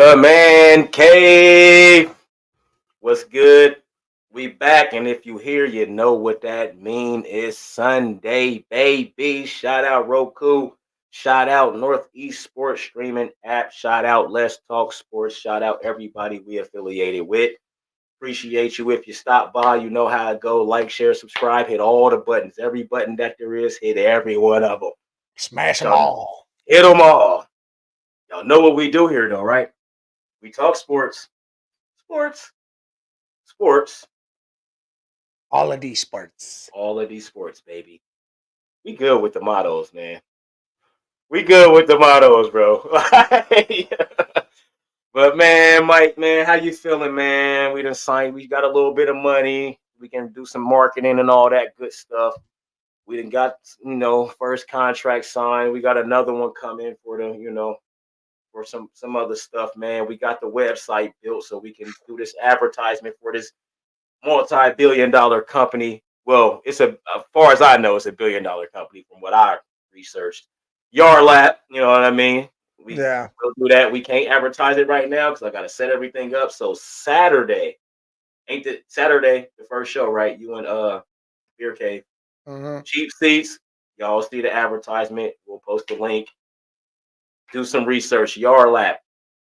The man cave. What's good? We back, and if you hear, you know what that mean. It's Sunday, baby. Shout out Roku. Shout out Northeast Sports Streaming app. Shout out Let's Talk Sports. Shout out everybody we affiliated with. Appreciate you if you stop by. You know how it go. Like, share, subscribe. Hit all the buttons. Every button that there is, hit every one of them. Smash them all. Hit them all. Y'all know what we do here, though, right? We talk sports. Sports. Sports. All of these sports. All of these sports, baby. We good with the mottos, man. We good with the mottos, bro. But man, Mike, man, how you feeling, man? We done signed. We got a little bit of money. We can do some marketing and all that good stuff. We done got, first contract signed. We got another one coming for for some other stuff, man. We got the website built so we can do this advertisement for this multi-billion-dollar company. Well, as far as I know, it's a billion-dollar company from what I researched. Yarlap, you know what I mean? We'll do that. We can't advertise it right now because I got to set everything up. So Saturday, ain't the Saturday the first show, right? You and Beer Cave. Mm-hmm. Cheap seats. Y'all see the advertisement. We'll post the link. Do some research. Yarlap.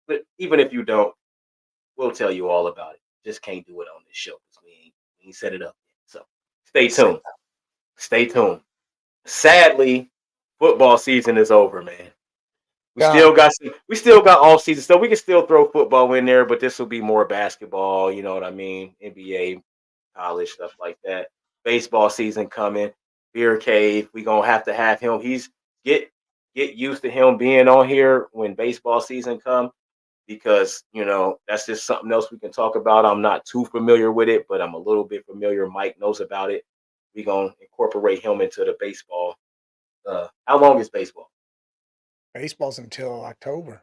But even if you don't, we'll tell you all about it. Just can't do it on this show because we ain't set it up yet. So stay tuned. Stay tuned. Sadly, football season is over, man. We still got all season stuff. We can still throw football in there, but this will be more basketball, you know what I mean? NBA, college, stuff like that. Baseball season coming. Beer Cave. We're gonna have to have him. Get used to him being on here when baseball season comes. Because that's just something else we can talk about. I'm not too familiar with it, but I'm a little bit familiar. Mike knows about it. We're gonna incorporate him into the baseball. How long is baseball? Baseball's until October.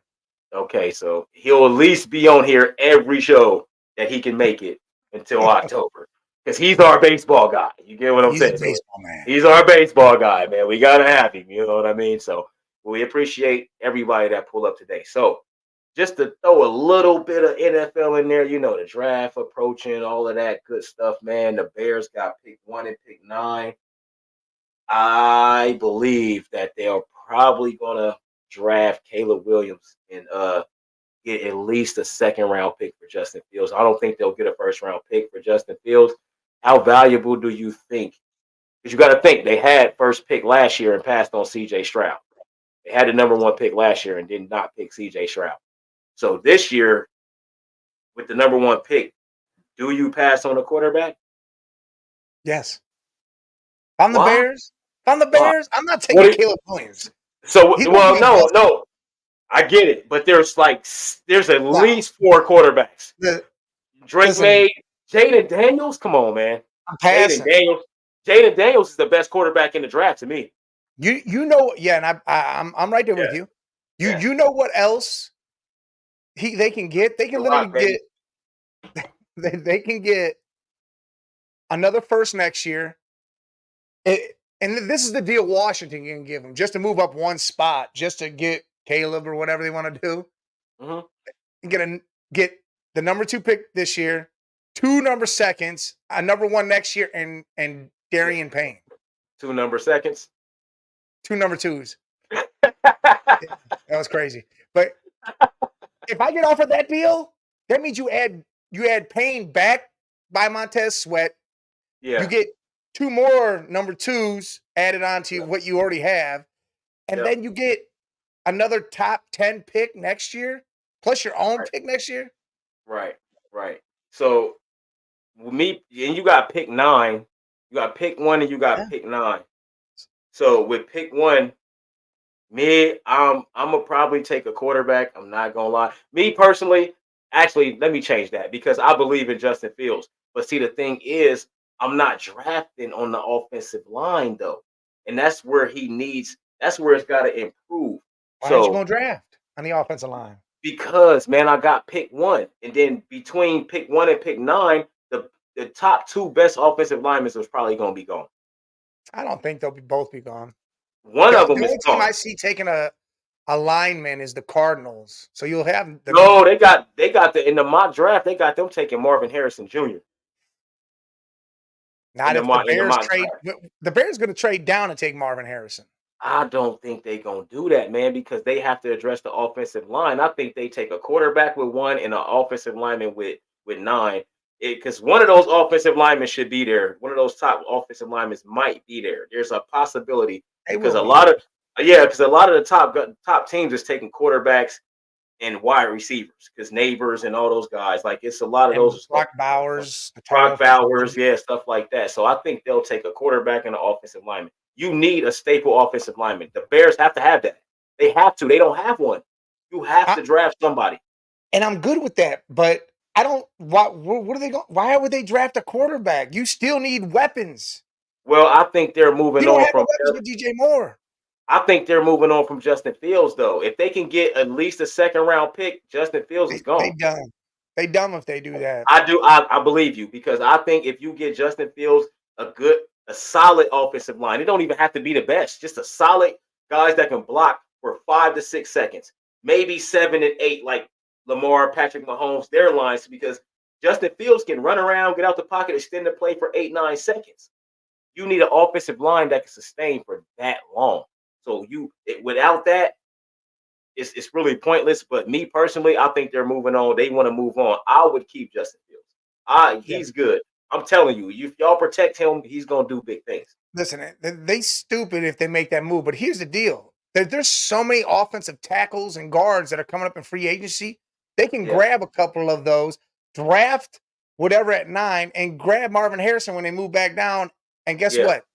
Okay, so he'll at least be on here every show that he can make it until October. Because he's our baseball guy. You get what I'm saying? He's a baseball man. He's our baseball guy, man. We gotta have him. You know what I mean? So we appreciate everybody that pulled up today. So just to throw a little bit of NFL in there, the draft approaching, all of that good stuff, man. The Bears got pick 1 and pick 9. I believe that they're probably gonna draft Caleb Williams and get at least a second round pick for Justin Fields. I don't think they'll get a first round pick for Justin Fields. How valuable do you think? Because you got to think they had first pick last year and passed on CJ Stroud. They had the number 1 pick last year and did not pick CJ Stroud. So this year, with the number 1 pick, do you pass on a quarterback? Yes. If I'm the Bears, I'm not taking Caleb Williams. So, no. I get it, but there's at least 4 quarterbacks. Drake May, Jaden Daniels. Come on, man. I'm passing. Jaden Daniels is the best quarterback in the draft to me. And I'm right there with you. You know what else they can get? They can literally get they can get another first next year. And this is the deal Washington can give them just to move up 1 spot, just to get Caleb or whatever they want to do. Mm-hmm. Get the number 2 pick this year, 2 number seconds, a number 1 next year, and Darian Payne. 2 number seconds. 2 number 2s. That was crazy. But if I get offered that deal, that means you add Payne back by Montez Sweat. Yeah. You get 2 more number 2s added on to what you already have, and then you get another top 10 pick next year, plus your own pick next year. Right. So you got pick 9. You got pick 1 and you got pick 9. So with pick 1, I'm gonna probably take a quarterback. I'm not gonna lie. Me personally, actually, let me change that because I believe in Justin Fields. But see, the thing is, I'm not drafting on the offensive line though, and that's where that's where it's got to improve. Why aren't you gonna draft on the offensive line? Because man, I got pick 1, and then between pick 1 and pick 9, the top 2 best offensive linemen was probably gonna be gone. I don't think they'll both be gone. One of them is the only gone. team I see taking a alignment is the Cardinals. So you'll have the No, they got the in the mock draft. They got them taking Marvin Harrison Jr. not if the In the Bears mock trade. draft. The Bears going to trade down and take Marvin Harrison. I don't think they gonna do that, man, because they have to address the offensive line. I think they take a quarterback with 1 and an offensive lineman with 9. Because one of those offensive linemen should be there. One of those top offensive linemen might be there. There's a possibility They because will a be. lot of because a lot of the top teams is taking quarterbacks and wide receivers because neighbors and all those guys. Like it's a lot of And those Brock Bowers, the tight Brock offensive. Bowers, yeah, stuff like that. So I think they'll take a quarterback and an offensive lineman. You need a staple offensive lineman. The Bears have to have that. They have to. They don't have one. You have to draft somebody. And I'm good with that, but I don't. What are they going? Why would they draft a quarterback? You still need weapons. Well, I think they're moving You don't on have from. weapons with DJ Moore. I think they're moving on from Justin Fields, though. If they can get at least a second round pick, Justin Fields is They gone. dumb. They dumb if they do that. I do. I believe you because I think if you get Justin Fields a solid offensive line, it don't even have to be the best. Just a solid guys that can block for 5 to 6 seconds, maybe 7 and 8, like Lamar, Patrick Mahomes, their lines, because Justin Fields can run around, get out the pocket, extend the play for 8, 9 seconds. You need an offensive line that can sustain for that long. So without that, it's really pointless. But me personally, I think they're moving on. They want to move on. I would keep Justin Fields. He's good. I'm telling you, if y'all protect him, he's gonna do big things. Listen, they stupid if they make that move. But here's the deal: there's so many offensive tackles and guards that are coming up in free agency. They can grab a couple of those, draft whatever at 9, and grab Marvin Harrison when they move back down. And guess what?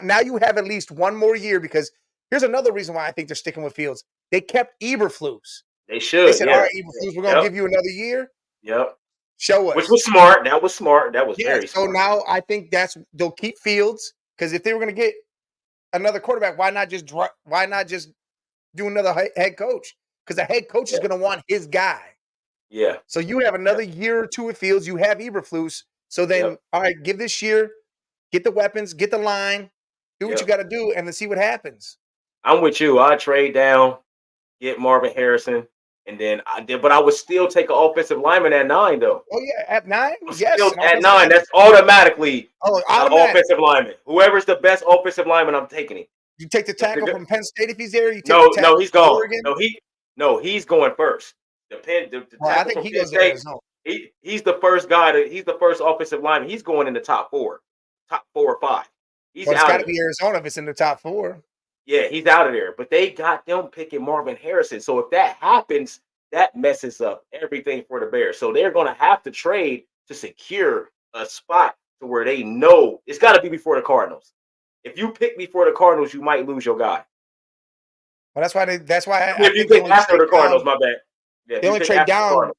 Now you have at least one more year because here's another reason why I think they're sticking with Fields. They kept Eberflus. They should. They said, "All right, Eberflus, we're gonna give you another year. Yep. Show us." Which was smart. That was smart. That was very so smart. now I think they'll keep Fields because if they were going to get another quarterback, why not just do another head coach? Because the head coach is going to want his guy. Yeah. So you have another year or two with Fields. You have Eberflus. So then, all right, give this year, get the weapons, get the line, do what you got to do, and then see what happens. I'm with you. I trade down, get Marvin Harrison. And then but I would still take an offensive lineman at 9, though. Oh yeah, at 9, yes. Still at 9, that's automatically automatic. offensive lineman. Whoever's the best offensive lineman, I'm taking it. You take the tackle from Penn State if he's there. You take no, he's gone. He's going first. I think he goes to Arizona. He's the first guy. He's the first offensive lineman. He's going in the top 4 or 5. It's got to be Arizona if it's in the top 4. Yeah, he's out of there. But they got them picking Marvin Harrison. So if that happens, that messes up everything for the Bears. So they're going to have to trade to secure a spot to where they know it's got to be before the Cardinals. If you pick before the Cardinals, you might lose your guy. Well, that's why. If you pick after the Cardinals, my bad. Yeah, they only trade down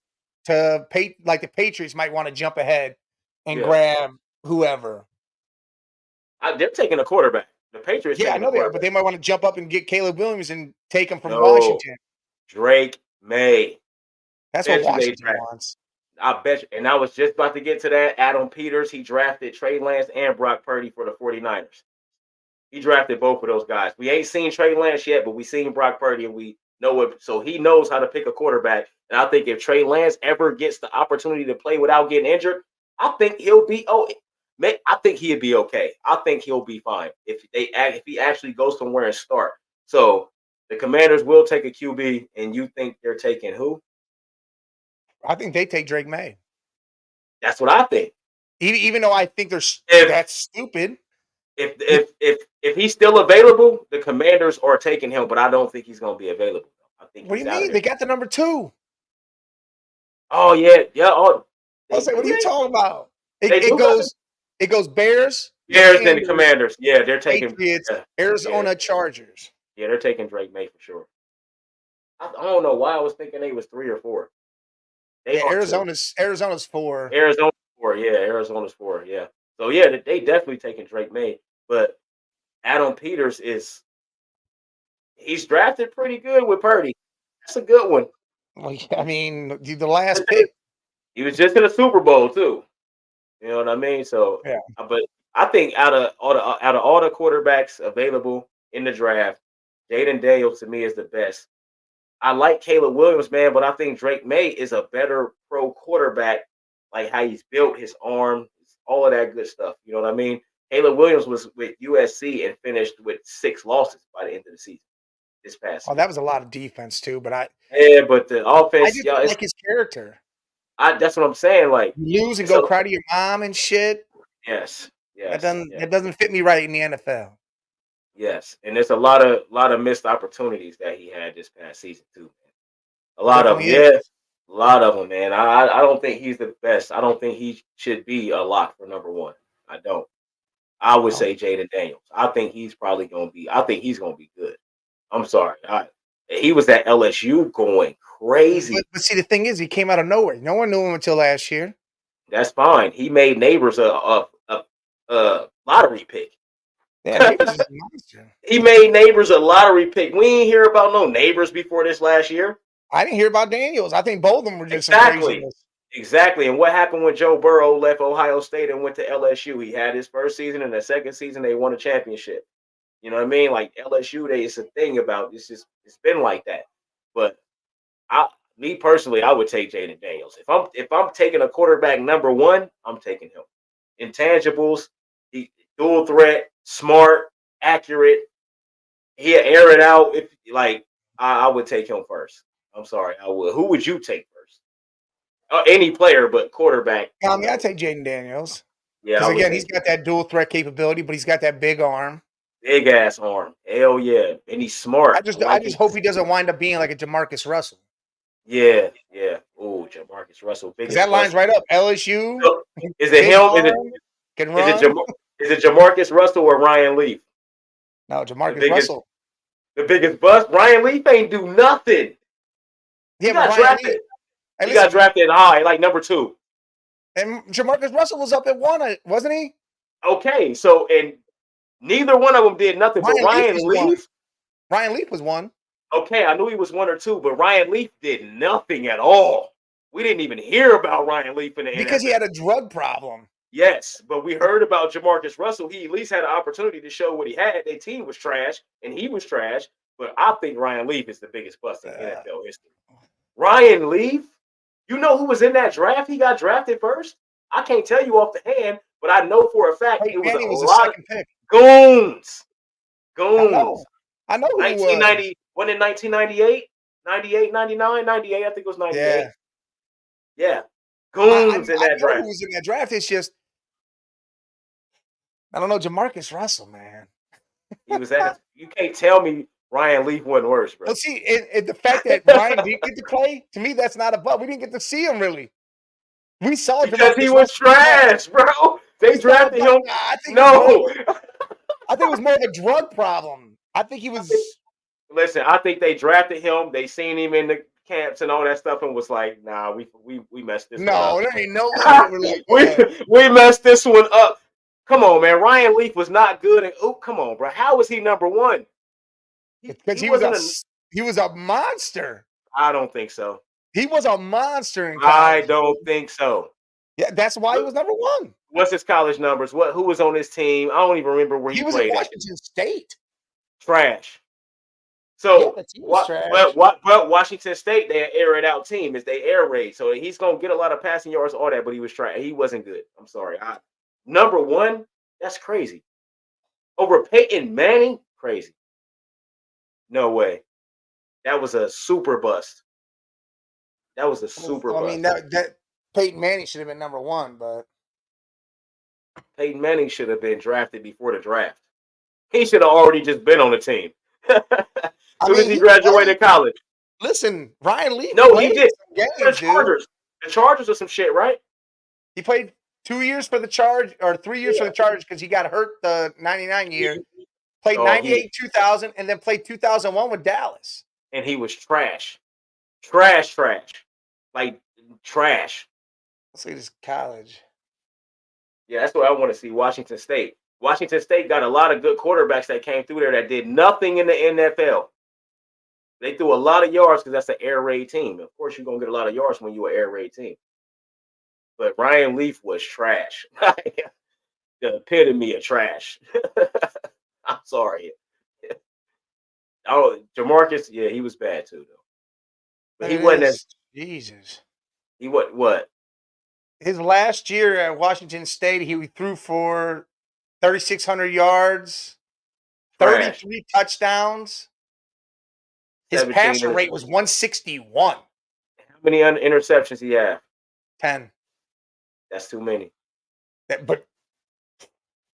to pay. Like the Patriots might want to jump ahead and grab whoever. They're taking a quarterback. The Patriots. Yeah, I know they are, but they might want to jump up and get Caleb Williams and take him from Washington. Drake May. That's what Washington wants. I bet you. And I was just about to get to that. Adam Peters, he drafted Trey Lance and Brock Purdy for the 49ers. He drafted both of those guys. We ain't seen Trey Lance yet, but we seen Brock Purdy, and we know it. So he knows how to pick a quarterback. And I think if Trey Lance ever gets the opportunity to play without getting injured, I think he'll be I think he'd be okay. I think he'll be fine if he actually goes somewhere and start. So the Commanders will take a QB, and you think they're taking who? I think they take Drake May. That's what I think. Even though I think that's stupid. If he's still available, the Commanders are taking him, but I don't think he's going to be available. I think. What do you mean? They got the number 2. Oh yeah. Oh, I was like, what are you talking about? It goes Bears. Bears and the Commanders. Yeah, they're taking Patriots, Arizona Chargers. Yeah, they're taking Drake May for sure. I don't know why I was thinking they was 3 or 4. Arizona's 4. Arizona's 4. Yeah, Arizona's 4. Yeah. So yeah, they definitely taking Drake May, but Adam Peters he's drafted pretty good with Purdy. That's a good one. Well, I mean, the last pick. He was just in a Super Bowl too. You know what I mean? So yeah. But I think out of all the quarterbacks available in the draft, Jaden Daniels to me is the best. I like Caleb Williams, man, but I think Drake May is a better pro quarterback, like how he's built, his arm, all of that good stuff. You know what I mean? Caleb Williams was with USC and finished with 6 losses by the end of the season this past Oh, season. that was a lot of defense too, but Yeah, but the I offense, just y'all, don't it's like his character. that's what I'm saying. Like, You lose and go so cry to your mom and shit. yes, That yes, doesn't yes, that doesn't fit me right in the NFL. yes, and there's a lot of missed opportunities that he had this past season too. Man. A lot of them, Definitely is. yeah, a lot of them, man. I don't think he's the best. I don't think he should be a lock for number one. I don't. I would Oh, say Jaden Daniels. I think he's probably gonna be. I think he's gonna be good. I'm sorry. He was at LSU going crazy. but see, the thing is, he came out of nowhere. No one knew him until last year. That's fine. He made Neighbors a lottery pick. Yeah, Neighbors is a monster. He made Neighbors a lottery pick. We ain't hear about no Neighbors before this last year. I didn't hear about Daniels. I think both of them were just some Exactly. craziness. Exactly. And what happened when Joe Burrow left Ohio State and went to LSU? He had his first season, and the second season they won a championship. You know what I mean? Like LSU, it's a thing about it's been like that. But I me personally, I would take Jaden Daniels. If I'm taking a quarterback number one, I'm taking him. Intangibles, he dual threat, smart, accurate. He'll air it out. If like I would take him first. I'm sorry, I would. Who would you take first? Any player, but quarterback. I mean, I take Jaden Daniels Yeah, because I would again, he's take got that dual threat capability, but he's got that big arm. big ass arm. Hell yeah, and he's smart. I I like just his. hope he doesn't wind up being like a Jamarcus Russell Yeah, yeah. Oh, Jamarcus Russell, because biggest that lines bust. right up. LSU, So, is it big him? arm, can Is it run. Is it Jamarcus Russell or Ryan Leaf? No, The Jamarcus biggest Russell. the biggest bust. Ryan Leaf ain't do nothing. He Yeah, but got Ryan Lee. drafted. Hey, He got listen, drafted high, like number 2. and Jamarcus Russell was up at one, wasn't he? Okay, so and neither one of them did nothing. But Ryan Leaf Ryan was one. Leaf, Ryan Leaf was one okay, I knew he was 1 or 2, but Ryan Leaf did nothing at all. We didn't even hear about Ryan Leaf in the because he NFL. had a drug problem. Yes, but we heard about Jamarcus Russell. He at least had an opportunity to show what he had. Their team was trash, and he was trash. But I think Ryan Leaf is the biggest bust in Uh, NFL history. Ryan Leaf, you know who was in that draft? He got drafted first. I can't tell you off the hand, but I know for a fact Peyton it was a Manning was the lot of second pick. goons. I Goons. know. I know who he was. 1990, when in 1998, 98, 99, 98, I think it was 98. Yeah. Yeah. I Goons in I that know who draft. was in that draft. It's just I don't know Jamarcus Russell, man. He was at you can't tell me Ryan Leaf wasn't worse, bro. Well, see, and the fact that Ryan didn't get to play, to me, that's not a but. We didn't get to see him really. We saw Because he Jamarcus was Russell. trash, bro. We They saw, drafted him. I think it was more. No. I think it was more of a drug problem. I think he I think, was. listen, I think they drafted him. They seen him in the camps and all that stuff and was like, nah, we messed this one No, up. there ain't no way they were like we that. we messed this one up. Come on, man. Ryan Leaf was not good. And oh, come on, bro. How was he number one? Because He wasn't a. he was a monster. I don't think so. He was a monster in I college. don't think so. Yeah, that's why he was number one. What's his college numbers? Who was on his team? I don't even remember where He he was at played at. Washington State. Trash. Yeah, So the team was what? trash. But Washington State, they air it out team is they air raid, so he's gonna get a lot of passing yards, all that. But he was trash. He wasn't good. I'm sorry. Number one, that's crazy. Over Peyton Manning, crazy. No way. That was a super bust. That was a super Well, I bust. mean, that Peyton Manning should have been number one, but Peyton Manning should have been drafted before the draft. He should have already just been on the team. I Soon as mean, he he graduated played. college. Listen, Ryan Leaf No, he played did. some For the games, dude. Chargers. The Chargers are some shit, right? He played 2 years for the Charge or 3 years for Yeah. the Chargers because he got hurt the 99 year. Played Oh, 98, 2000, and then played 2001 with Dallas. and he was trash. Trash. Like trash. Let's see this college. Yeah, that's what I want to see. Washington State. Washington State got a lot of good quarterbacks that came through there that did nothing in the NFL. They threw a lot of yards because that's an air raid team. Of course, you're gonna get a lot of yards when you're an air raid team. But Ryan Leaf was trash. The epitome of trash. I'm sorry. Oh, Jamarcus, yeah, he was bad too, though. But Look he at wasn't as this. Jesus. he what? His last year at Washington State, he threw for 3,600 yards, Trash. 33 touchdowns. His 17. passer rate was 161. How many interceptions he have? 10. That's too many. But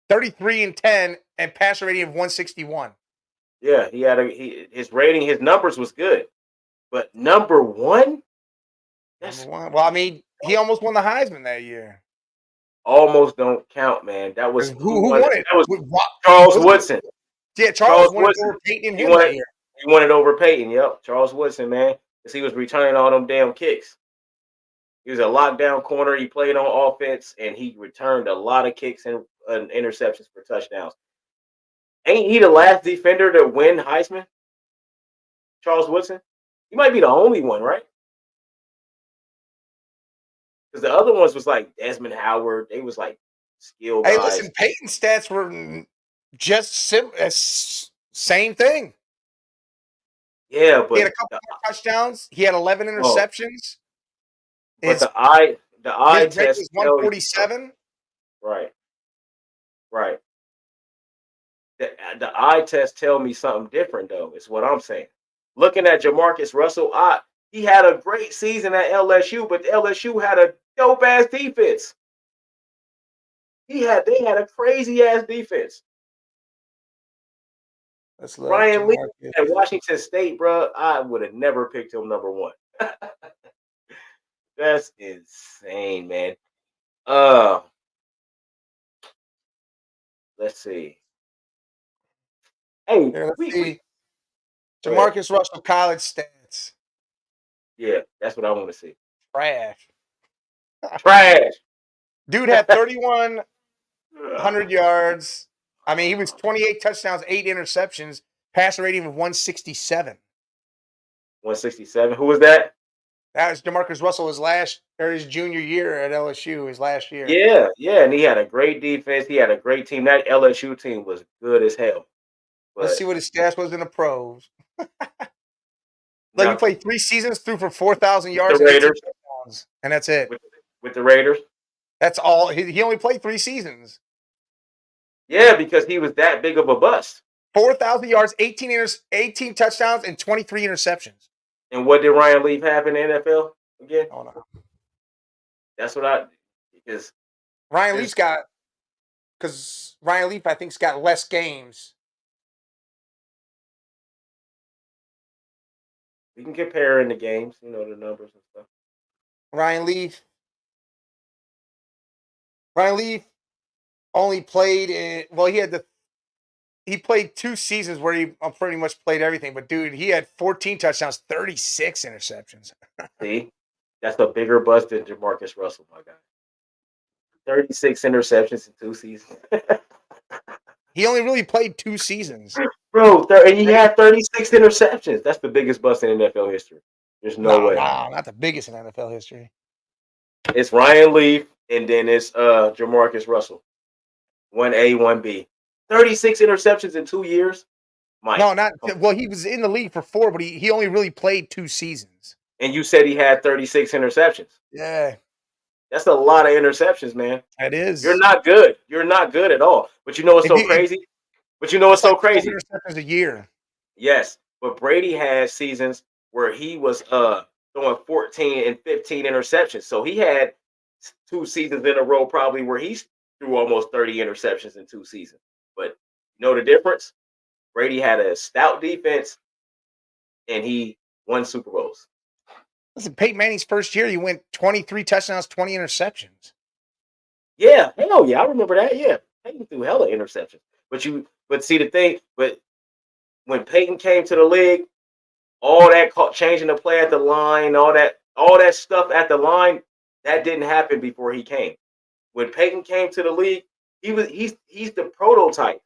33 and 10 and passer rating of 161. Yeah, he had his rating, his numbers was good. But number one? That's Number one. Well, I mean, he almost won the Heisman that year. almost don't count, man. That was Who won it? That was Charles Woodson. Yeah, Charles won it over Peyton and him that year. He won it over Peyton, yep. Charles Woodson, man. Because he was returning all them damn kicks. He was a lockdown corner. He played on offense, and he returned a lot of kicks and interceptions for touchdowns. Ain't he the last defender to win Heisman? Charles Woodson? He might be the only one, right? Because the other ones was like Desmond Howard. They was like skill guys. Hey, listen, Peyton's stats were just same thing. Yeah, but he had a couple more touchdowns. He had 11 interceptions. But the eye test was 147. Right. The eye test tell me something different, though. Is what I'm saying. Looking at Jamarcus Russell, he had a great season at LSU, but LSU had a dope ass defense. They had a crazy ass defense. Ryan Lee at Washington State, bro. I would have never picked him number one. That's insane, man. Let's see. Hey, let's see. Jamarcus Russell college stats. Yeah, that's what I want to see. Trash. Dude had 3,100 yards. I mean, he was 28 touchdowns, 8 interceptions, passer rating of 167. 167. Who was that? That was Jamarcus Russell his junior year at LSU, his last year. Yeah, and he had a great defense. He had a great team. That LSU team was good as hell. But let's see what his stats was in the pros. He played 3 seasons, threw for 4,000 yards, the Raiders, and that's it. With the Raiders. That's all. He only played 3 seasons. Yeah, because he was that big of a bust. 4,000 yards, 18 touchdowns, and 23 interceptions. And what did Ryan Leaf have in the NFL again? Oh no. That's what because Ryan Leaf I think's got less games. We can compare in the games, the numbers and stuff. Ryan Leaf only played he played 2 seasons where he pretty much played everything, but dude, he had 14 touchdowns, 36 interceptions. See? That's a bigger bust than Jamarcus Russell, my guy. 36 interceptions in 2 seasons. He only really played 2 seasons. Bro, and he had 36 interceptions. That's the biggest bust in NFL history. There's no way. No, not the biggest in NFL history. It's Ryan Leaf, and then it's Jamarcus Russell. 1A, 1B. 36 interceptions in 2 years? He was in the league for 4, but he only really played 2 seasons. And you said he had 36 interceptions. Yeah. That's a lot of interceptions, man. That is. You're not good. You're not good at all. But you know what's so crazy? Interceptions a year. Yes. But Brady had seasons where he was throwing 14 and 15 interceptions. So he had 2 seasons in a row probably where he threw almost 30 interceptions in 2 seasons. But you know the difference? Brady had a stout defense, and he won Super Bowls. Listen, Peyton Manning's first year, he went 23 touchdowns, 20 interceptions. Yeah, hell yeah, I remember that. Yeah, Peyton threw hella interceptions. But see the thing, but when Peyton came to the league, all that changing the play at the line, all that stuff at the line, that didn't happen before he came. When Peyton came to the league, he's the prototype.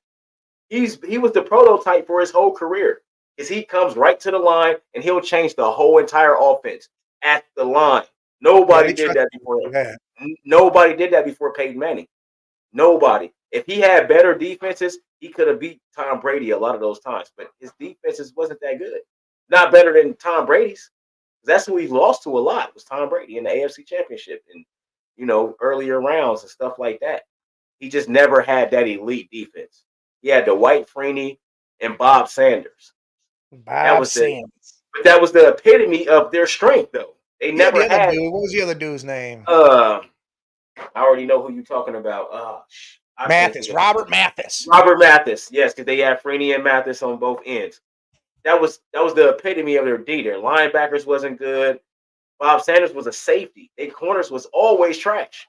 He was the prototype for his whole career. Because he comes right to the line and he'll change the whole entire offense at the line. Nobody did that before him. Yeah. Nobody did that before Peyton Manning. Nobody. If he had better defenses, he could have beat Tom Brady a lot of those times. But his defenses wasn't that good. Not better than Tom Brady's. That's who he lost to a lot, was Tom Brady in the AFC Championship and earlier rounds and stuff like that. He just never had that elite defense. He had Dwight Freeney and Bob Sanders. Bob Sanders. But that was the epitome of their strength, though. They never had. Dude. What was the other dude's name? I already know who you're talking about. Mathis, Robert Mathis. Robert Mathis, yes, because they had Freeney and Mathis on both ends. That was the epitome of their D. Their linebackers wasn't good. Bob Sanders was a safety. Their corners was always trash.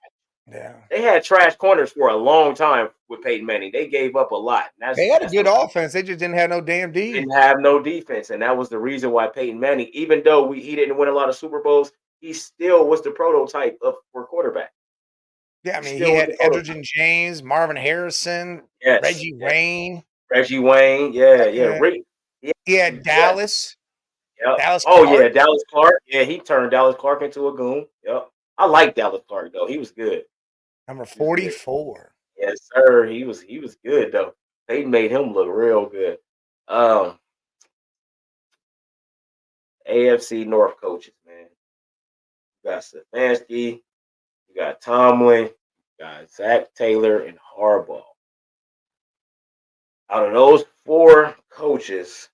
Yeah, they had trash corners for a long time with Peyton Manning. They gave up a lot. They had a good offense. They just didn't have no damn D. Didn't have no defense, and that was the reason why Peyton Manning, even though he didn't win a lot of Super Bowls, he still was the prototype for quarterback. Yeah, I mean, he had Edgerrin James, Marvin Harrison, Reggie Wayne. Reggie Wayne, yeah. He had Dallas. Yep. Dallas Clark. Dallas Clark. Yeah, he turned Dallas Clark into a goon. Yep. I like Dallas Clark though. He was good. Number 44. Yes, sir. He was good though. They made him look real good. AFC North coaches, man. You got Stefanski, you got Tomlin, you got Zach Taylor, and Harbaugh. Out of those 4 coaches,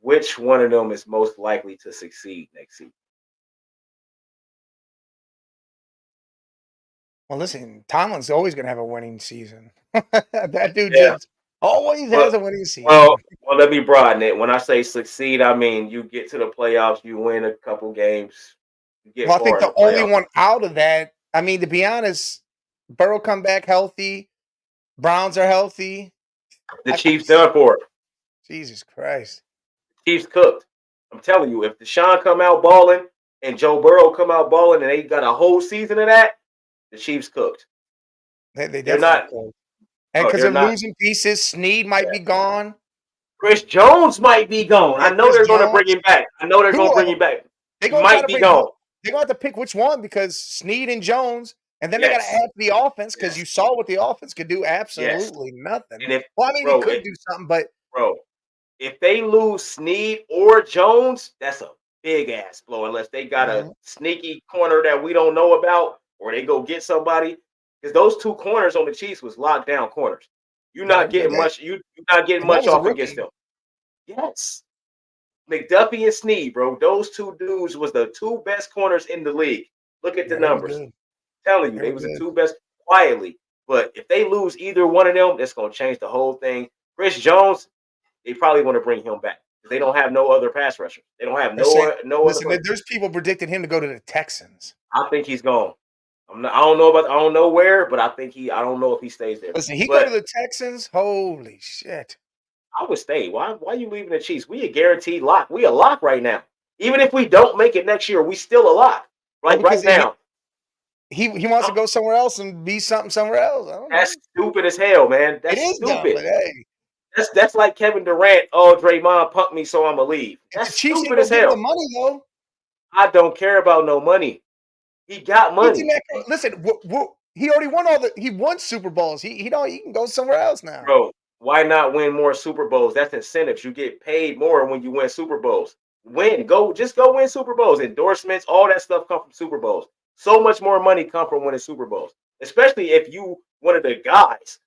which one of them is most likely to succeed next season? Well, listen, Tomlin's always going to have a winning season. That dude just always has a winning season. Well, let me broaden it. When I say succeed, I mean you get to the playoffs, you win a couple games. I think the only one out of that, I mean, to be honest, Burrow come back healthy. Browns are healthy. The Chiefs done for it. Jesus Christ. The Chiefs cooked. I'm telling you, if Deshaun come out balling and Joe Burrow come out balling and they got a whole season of that, the Chiefs cooked. They're not cooked. And because they're losing pieces, Snead might be gone. Chris Jones might be gone. I know they're going to bring him back. He might be gone. They're going to have to pick which one because Snead and Jones, and then they got to add to the offense because you saw what the offense could do. Absolutely nothing. And he could do something, but if they lose Snead or Jones, that's a big ass blow unless they got a sneaky corner that we don't know about or they go get somebody. Because those 2 corners on the Chiefs was locked down corners. You're not getting much. You're not getting much off against them. Yes, McDuffie and Snead, bro. Those 2 dudes was the 2 best corners in the league. Look at the numbers. I'm telling you, they was the 2 best quietly. But if they lose either one of them, that's gonna change the whole thing. Chris Jones, they probably want to bring him back because they don't have no other pass rushers. They don't have no other. There's people predicting him to go to the Texans. I think he's gone. I don't know where, but I don't know if he stays there. Listen, go to the Texans. Holy shit! I would stay. Why are you leaving the Chiefs? We a guaranteed lock. We a lock right now. Even if we don't make it next year, we still a lock. Right now. He wants to go somewhere else and be something somewhere else. That's stupid as hell, man. That's stupid. Dumb, hey. That's like Kevin Durant. Oh, Draymond punked me, so I'm gonna leave. That's stupid as hell. The money though. I don't care about no money. He got money. Listen, he already won He won Super Bowls. He can go somewhere else now. Bro, why not win more Super Bowls? That's incentives. You get paid more when you win Super Bowls. Just go win Super Bowls. Endorsements, all that stuff come from Super Bowls. So much more money come from winning Super Bowls, especially if you one of the guys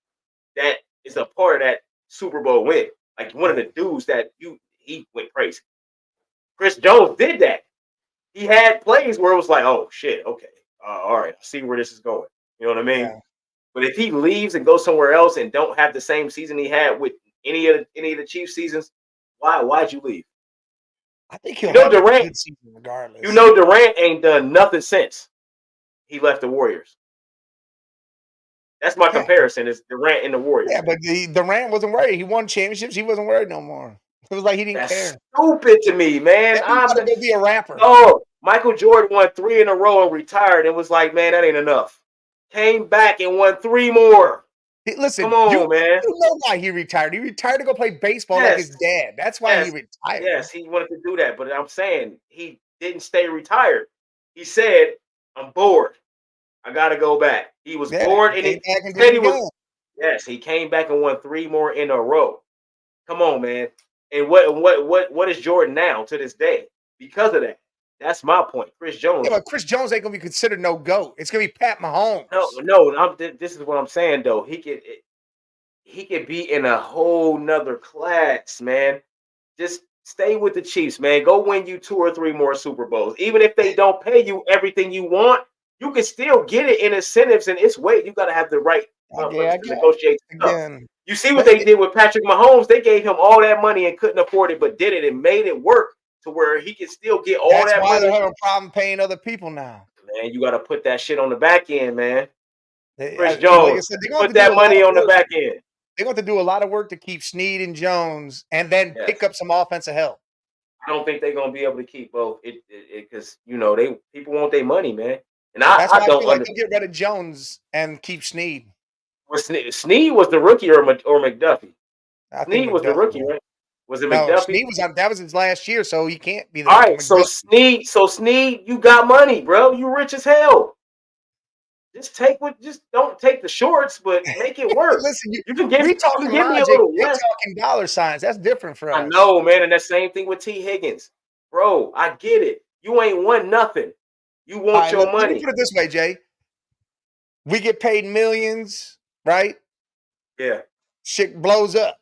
that is a part of that Super Bowl win. Like one of the dudes that he went crazy. Chris Jones did that. He had plays where it was like, oh shit, okay, all right, I see where this is going. You know what I mean? Yeah. But if he leaves and goes somewhere else and don't have the same season he had with any of the Chiefs seasons, why'd you leave? I think he'll have Durant, a good season regardless. Durant ain't done nothing since he left the Warriors. That's my comparison is Durant and the Warriors. Yeah, but Durant wasn't worried. He won championships. He wasn't worried no more. It was like he didn't care. Stupid to me, man. I'm gonna go be a rapper. Oh, Michael Jordan won 3 in a row and retired. It was like, man, that ain't enough. Came back and won 3 more. Listen, come on, man. You know why he retired? He retired to go play baseball like his dad. That's why he retired. Yes, he wanted to do that. But I'm saying he didn't stay retired. He said, "I'm bored. I got to go back." He was bored, and he said he was. Yes, he came back and won 3 more in a row. Come on, man. And what is Jordan now to this day because of that? That's my point. Chris Jones. Yeah, but Chris Jones ain't gonna be considered no GOAT. It's gonna be Pat Mahomes. No. This is what I'm saying though. He could be in a whole nother class, man. Just stay with the Chiefs, man. Go win you 2 or 3 more Super Bowls. Even if they don't pay you everything you want, you can still get it in incentives. And it's way you got to have the right to negotiate stuff. You see what they did with Patrick Mahomes? They gave him all that money and couldn't afford it, but did it and made it work to where he can still get all that money. That's why they're having a problem paying other people now. Man, you got to put that shit on the back end, man. Chris Jones, like I said, put that money on the back end. They're going to do a lot of work to keep Snead and Jones and then pick up some offensive help. I don't think they're going to be able to keep both because, people want their money, man. And I don't feel like they get rid of Jones and keep Snead. Well, Snead was the rookie or McDuffie? Snead was the rookie, right? Was it McDuffie? Snead that was his last year, so he can't be the all right, so Snead, you got money, bro. You rich as hell. Just don't take the shorts, but make it work. Listen, you can give me a little less. Talking dollar signs. That's different for us. I know, man, and that same thing with T. Higgins, bro. I get it. You ain't won nothing. You want your money. Let me put it this way, Jay. We get paid millions, right? Yeah. Shit blows up.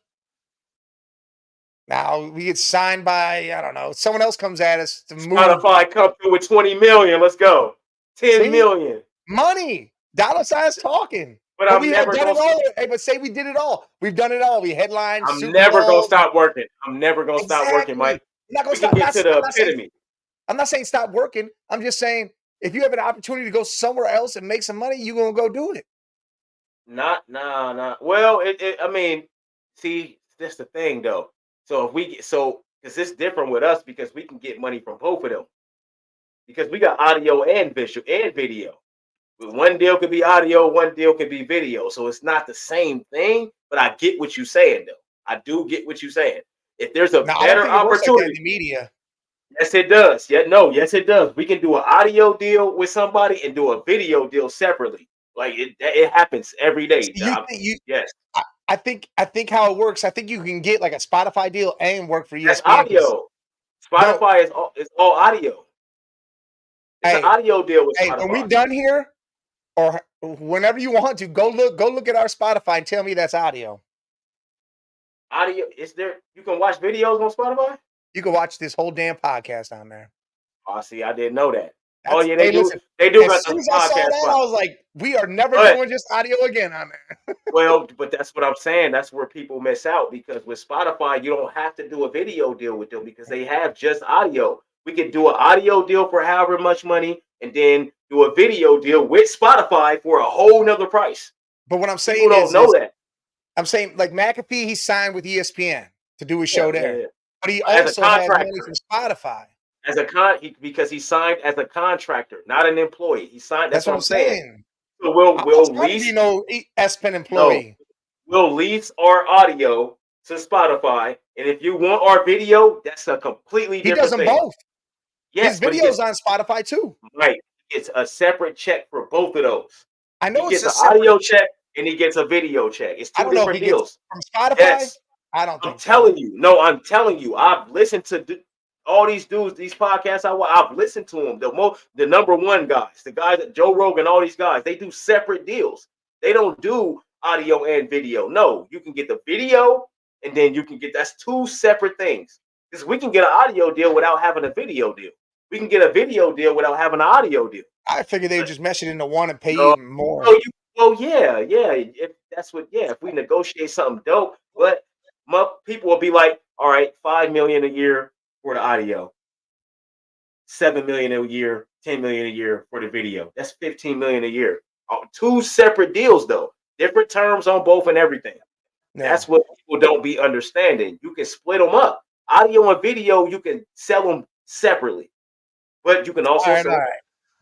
Now we get signed by, I don't know, someone else comes at us to move. Spotify come through with 20 million. Let's go. 10 million. Money. Dollar signs talking. But I'm never done it all. Hey, but say we did it all. We've done it all. We headlined. I'm never going to stop working. I'm never going to stop working, Mike. I'm not going to stop. Get to the epitome. I'm not saying stop working. I'm just saying if you have an opportunity to go somewhere else and make some money, you're going to go do it. Nah. Well, I mean, see, that's the thing, though. So because it's different with us because we can get money from both of them. Because we got audio and visual and video. One deal could be audio, one deal could be video. So it's not the same thing, but I get what you're saying, though. I do get what you're saying. If there's a better opportunity. Like in the media. Yes, it does. Yes, it does. We can do an audio deal with somebody and do a video deal separately. Like it happens every day. Yes. I think how it works. I think you can get like a Spotify deal and work for ESPN. That's audio. Spotify is all audio. It's an audio deal with Spotify. When we done here, or whenever you want to, go look at our Spotify and tell me that's audio. Audio is there? You can watch videos on Spotify. You can watch this whole damn podcast on there. Oh, see, I didn't know that. They do. Listen, they do. As soon as I saw that, I was like, we are never doing just audio again on there. Well, but that's what I'm saying. That's where people miss out because with Spotify, you don't have to do a video deal with them because they have just audio. We could do an audio deal for however much money and then do a video deal with Spotify for a whole nother price. But what I'm saying people don't know that. I'm saying like McAfee, he signed with ESPN to do his show there. Yeah. But he also has money from Spotify. Because he signed as a contractor, not an employee. He signed. That's what I'm saying. So we'll lease. ESPN employee. No, we'll lease our audio to Spotify, and if you want our video, that's a completely different thing. He does them both. Yes, his videos on Spotify too. Right, it's a separate check for both of those. I know he gets an audio check and he gets a video check. It's two different deals from Spotify. Yes. I don't think. I'm telling you. No, I'm telling you. I've listened to all these dudes, these podcasts. I've listened to them. The number one guys, the guys that Joe Rogan, all these guys, they do separate deals. They don't do audio and video. No, you can get the video and then you can get, that's two separate things. Because we can get an audio deal without having a video deal. We can get a video deal without having an audio deal. I figured they would just mesh it into one and pay you even more. Yeah. If that's what, if we negotiate something dope, but people will be like, all right, $5 million a year for the audio, $7 million a year, $10 million a year for the video. That's $15 million a year. Two separate deals though, different terms on both and everything. Yeah. That's what people don't be understanding. You can split them up. Audio and video, you can sell them separately, but you can also sell them.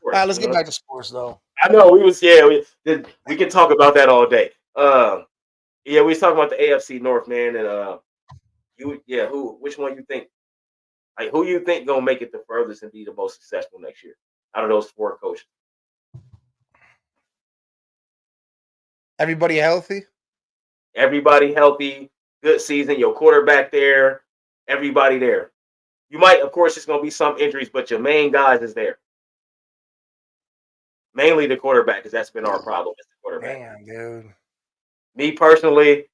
All right, let's get back to sports though. I know we can talk about that all day. We was talking about the AFC North, man, and which one you think? Like, who you think gonna make it the furthest and be the most successful next year out of those four coaches? Everybody healthy. Everybody healthy. Good season. Your quarterback there. Everybody there. You might, of course, it's going to be some injuries, but your main guys is there. Mainly the quarterback, because that's been our problem. Is the quarterback. Damn, dude. Me personally,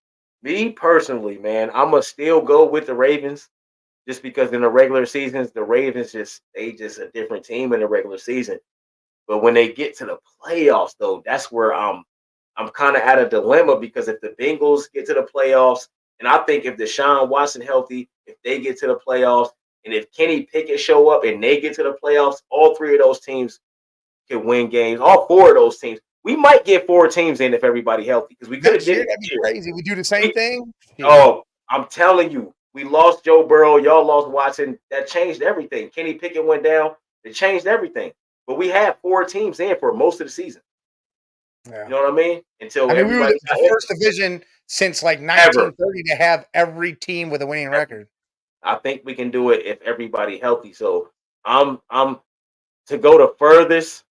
man, I'm gonna still go with the Ravens, just because in the regular seasons, the Ravens just a different team in the regular season. But when they get to the playoffs, though, that's where I'm kind of at a dilemma, because if the Bengals get to the playoffs, and I think if Deshaun Watson healthy, if they get to the playoffs, and if Kenny Pickett show up and they get to the playoffs, all three of those teams can win games. All four of those teams. We might get 4 teams in if everybody healthy, because we could have did it That'd be crazy. We do the same thing. Oh, I'm telling you, we lost Joe Burrow. Y'all lost Watson. That changed everything. Kenny Pickett went down. It changed everything. But we had 4 teams in for most of the season. Yeah. You know what I mean? Until we were the first division since like 1930 to have every team with a winning record. I think we can do it if everybody healthy. So I'm to go the furthest.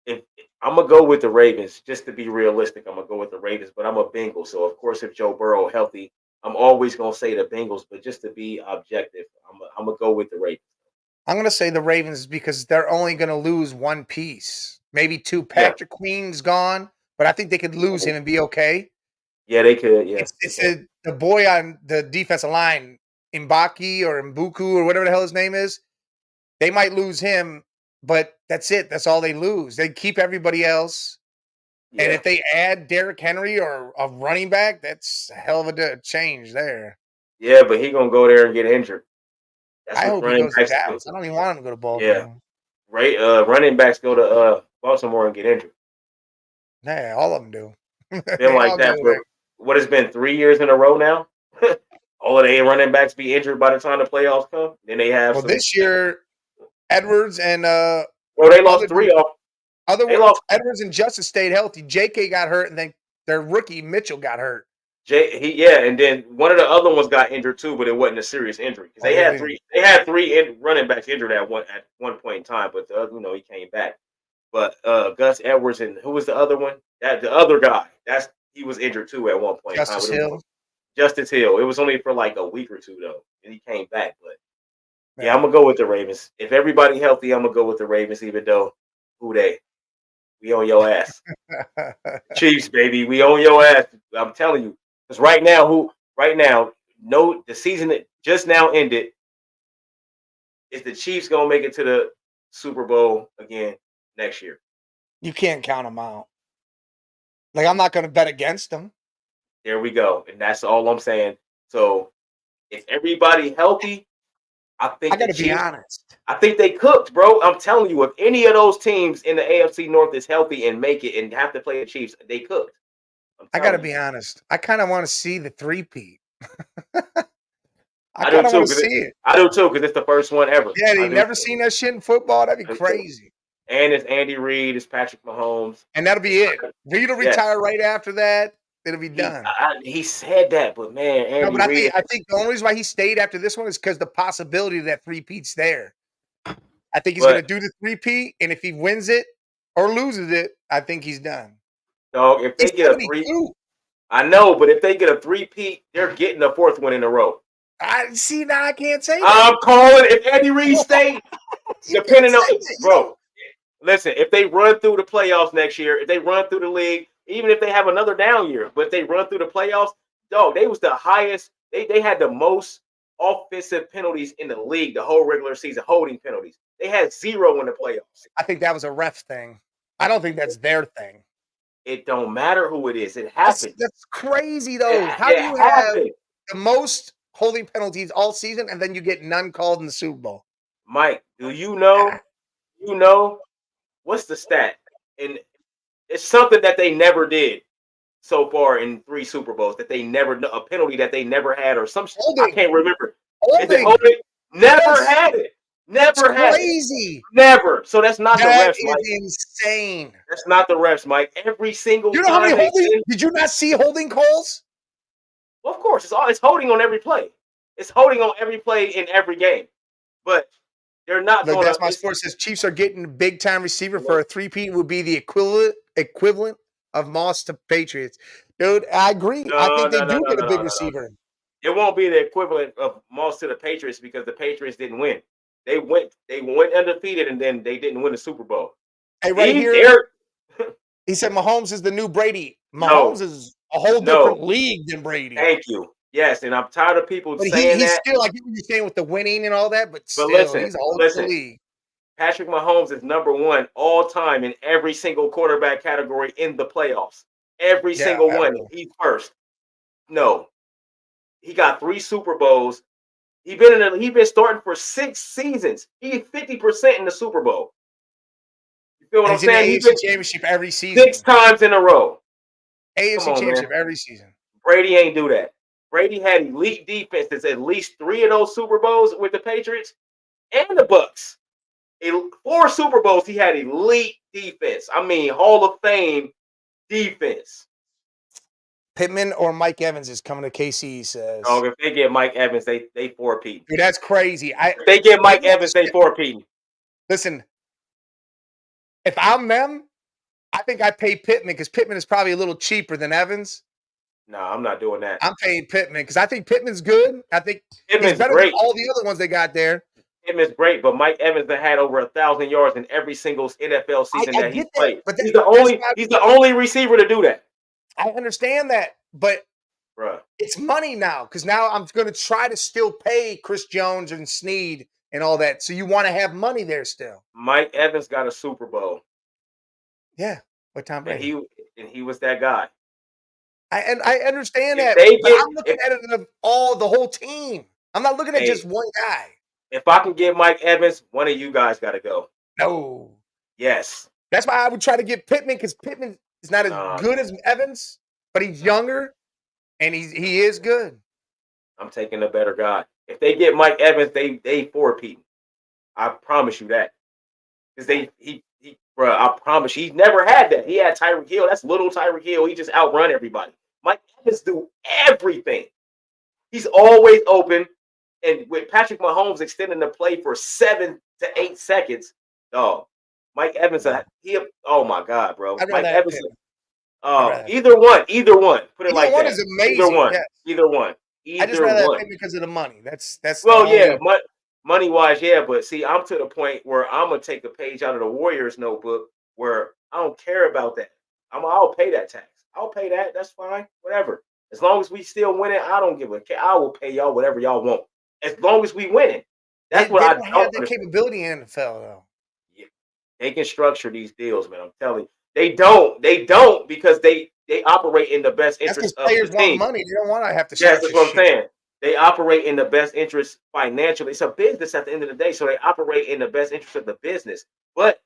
If I'm gonna go with the Ravens, just to be realistic, I'm gonna go with the Ravens. But I'm a Bengal, so of course, if Joe Burrow healthy, I'm always gonna say the Bengals. But just to be objective, I'm gonna go with the Ravens. I'm gonna say the Ravens because they're only gonna lose one piece, maybe 2. Patrick Queen's gone, but I think they could lose him and be okay. Yeah, they could. Yeah, it's the boy on the defensive line, Mbaki or Mbuku or whatever the hell his name is. They might lose him, but that's it. That's all they lose. They keep everybody else. Yeah. And if they add Derrick Henry or a running back, that's a hell of a change there. Yeah, but he's going to go there and get injured. That's I hope he goes to Dallas. I don't even want him to go to Baltimore. Yeah. Running backs go to Baltimore and get injured. Yeah, all of them do. Been like that for what has been 3 years in a row now. All of the running backs be injured by the time the playoffs come. Then they have this year, Edwards and they lost 3 off. Edwards and Justice stayed healthy. JK got hurt, and then their rookie Mitchell got hurt. And then one of the other ones got injured too, but it wasn't a serious injury because they had three running backs injured at one point in time. But the other, he came back. But Gus Edwards and who was the other one? The other guy. He was injured too at one point. Justice Hill. Justice Hill. It was only for like a week or two though, and he came back. But yeah, I'm gonna go with the Ravens. If everybody healthy, I'm gonna go with the Ravens. Even though we on your ass. Chiefs, baby, we on your ass. I'm telling you, because right now, the season that just now ended. Is the Chiefs gonna make it to the Super Bowl again next year? You can't count them out. Like, I'm not going to bet against them. There we go. And that's all I'm saying. So if everybody healthy, I think I got to be honest. I think they cooked, bro. I'm telling you, if any of those teams in the AFC North is healthy and make it and have to play the Chiefs, they cooked. I got to be honest. I kind of want to see the three-peat. I kind of want to see it. I do too, because it's the first one ever. Yeah, they never seen that shit in football. That'd be crazy. And it's Andy Reid, it's Patrick Mahomes. And that'll be it. Reid will retire right after that. It'll be done. He said that, but man, Andy Reid. I think the only reason why he stayed after this one is because the possibility of that three-peat's there. I think he's going to do the three-peat, and if he wins it or loses it, I think he's done. Dog, if they get a three, I know, but if they get a three-peat, they're getting a 4th one in a row. I see now. I can't say that. I'm calling if Andy Reid stays, depending on bro. Listen, if they run through the playoffs next year, if they run through the league, even if they have another down year, but if they run through the playoffs, dog, they was the highest. They had the most offensive penalties in the league the whole regular season, holding penalties. They had 0 in the playoffs. I think that was a ref thing. I don't think that's their thing. It don't matter who it is. It happens. That's crazy, though. How do you have the most holding penalties all season, and then you get none called in the Super Bowl? Mike, do you know? What's the stat? And it's something that they never did so far in 3 Super Bowls. That they never a penalty that they never had, or some. I can't remember. Is it holding? Never had it. Never had crazy. It. Never. So that's not the refs, Mike. Insane. That's not the refs, Mike. Every single time. You know how many holding? Did you not see holding calls? Well, of course, it's holding on every play. It's holding on every play in every game, but they're not. Look, that's my sports says Chiefs are getting a big time receiver for a three-peat would be the equivalent of Moss to Patriots. Dude, I agree. I think they do get a big receiver. It won't be the equivalent of Moss to the Patriots because the Patriots didn't win. They went undefeated and then they didn't win the Super Bowl. Hey, right here, They're he said Mahomes is the new Brady. no, Mahomes is a whole different league than Brady. Thank you. Yes, and I'm tired of people But saying he's that. still like you're saying with the winning and all that, but But still, he's a whole different league. Patrick Mahomes is number one all time in every single quarterback category in the playoffs. Every single one. He's first. No, he got 3 Super Bowls. He's been starting for 6 seasons. He's 50% in the Super Bowl. You feel what I'm saying? He's in the AFC Championship every season. 6 times in a row. AFC Championship every season. Brady ain't do that. Brady had elite defenses, at least 3 of those Super Bowls with the Patriots and the Bucks. 4 Super Bowls, he had elite defense. I mean, Hall of Fame defense. Pittman or Mike Evans is coming to KC, he says. Oh, if they get Mike Evans, they 4-peat. Dude, that's crazy. If they get Mike Evans, they 4-peat. Listen, if I'm them, I think I pay Pittman because Pittman is probably a little cheaper than Evans. No, I'm not doing that. I'm paying Pittman because I think Pittman's good. I think Pittman's he's better great. than all the other ones they got there. Pittman's great, but Mike Evans had over 1,000 yards in every single NFL season that he's played. But he's the only receiver to do that. I understand that, but it's money now because now I'm going to try to still pay Chris Jones and Snead and all that. So you want to have money there still. Mike Evans got a Super Bowl. Yeah, with Tom Brady. And he was that guy. I understand that, but I'm looking at it of the whole team. I'm not looking at just one guy. If I can get Mike Evans, one of you guys got to go. No. Yes. That's why I would try to get Pittman because Pittman is not as good as Evans, but he's younger and he is good. I'm taking a better guy. If they get Mike Evans, they 4-peat. I promise you that. Because I promise you, he's never had that. He had Tyreek Hill. That's little Tyreek Hill. He just outrun everybody. Mike Evans do everything. He's always open. And with Patrick Mahomes extending the play for 7 to 8 seconds, Mike Evans, oh my God, bro. Mike Evans, either one. Put it like that. Either one is amazing. Either one. I just rather have him because of the money. That's money wise, yeah. But see, I'm to the point where I'm gonna take a page out of the Warriors notebook where I don't care about that. I'll pay that tax. I'll pay that. That's fine. Whatever. As long as we still winning, I don't give a care. I will pay y'all whatever y'all want. As long as we winning. That's what I don't have the capability in the NFL though. Yeah. They can structure these deals, man. I'm telling you. They don't because they operate in the best interest of the team. Players want money. They don't want to have to. Yes, that's what I'm saying. They operate in the best interest financially. It's a business at the end of the day, so they operate in the best interest of the business. But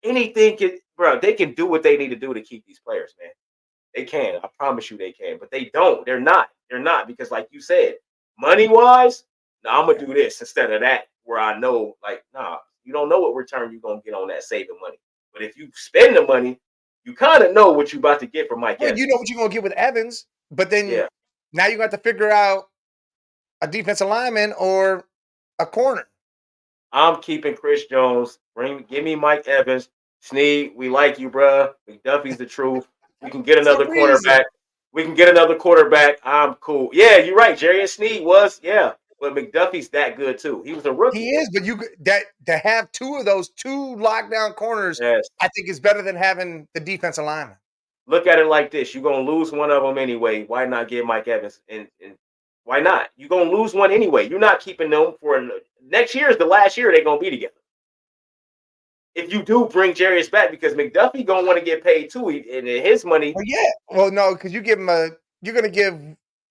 anything they can do what they need to do to keep these players, man. They can. I promise you they can. But they don't. They're not because, like you said, money-wise, I'm going to do this instead of that, where I know, you don't know what return you're going to get on that saving money. But if you spend the money, you kind of know what you're about to get from Mike Evans. You know what you're going to get with Evans, but then now you got to figure out a defensive lineman or a corner. I'm keeping Chris Jones. Give me Mike Evans. Snead, we like you, bro. McDuffie's the truth. We can get another quarterback. I'm cool. Yeah, you're right. Jerry Snead was, but McDuffie's that good too. He was a rookie. He is, but to have 2 of those 2 lockdown corners, I think is better than having the defensive lineman. Look at it like this: you're gonna lose one of them anyway. Why not get Mike Evans? And why not? You're gonna lose one anyway. You're not keeping them for next year. Is the last year they're gonna be together. If you do bring Jarius back, because McDuffie gonna want to get paid too, and his money. Well, yeah. Well, no, because you give him you're gonna give.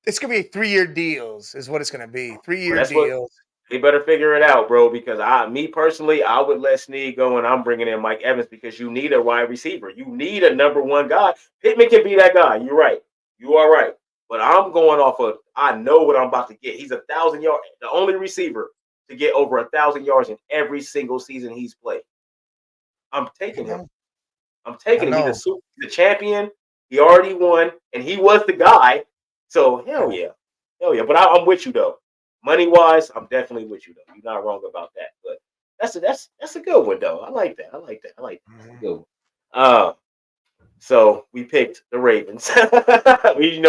It's gonna be 3-year deals, is what it's gonna be. 3-year deals. They better figure it out, bro. Because me personally, I would let Snead go, and I'm bringing in Mike Evans because you need a wide receiver. You need a number 1 guy. Pittman can be that guy. You're right. You are right. But I'm going off of. I know what I'm about to get. He's 1,000 yards. The only receiver to get over 1,000 yards in every single season he's played. I'm taking him. I'm taking him. He's the champion. He already won, and he was the guy. So hell yeah. But I'm with you though. Money wise, I'm definitely with you though. You're not wrong about that. But that's a good one though. I like that. That's a good one. So we picked the Ravens. We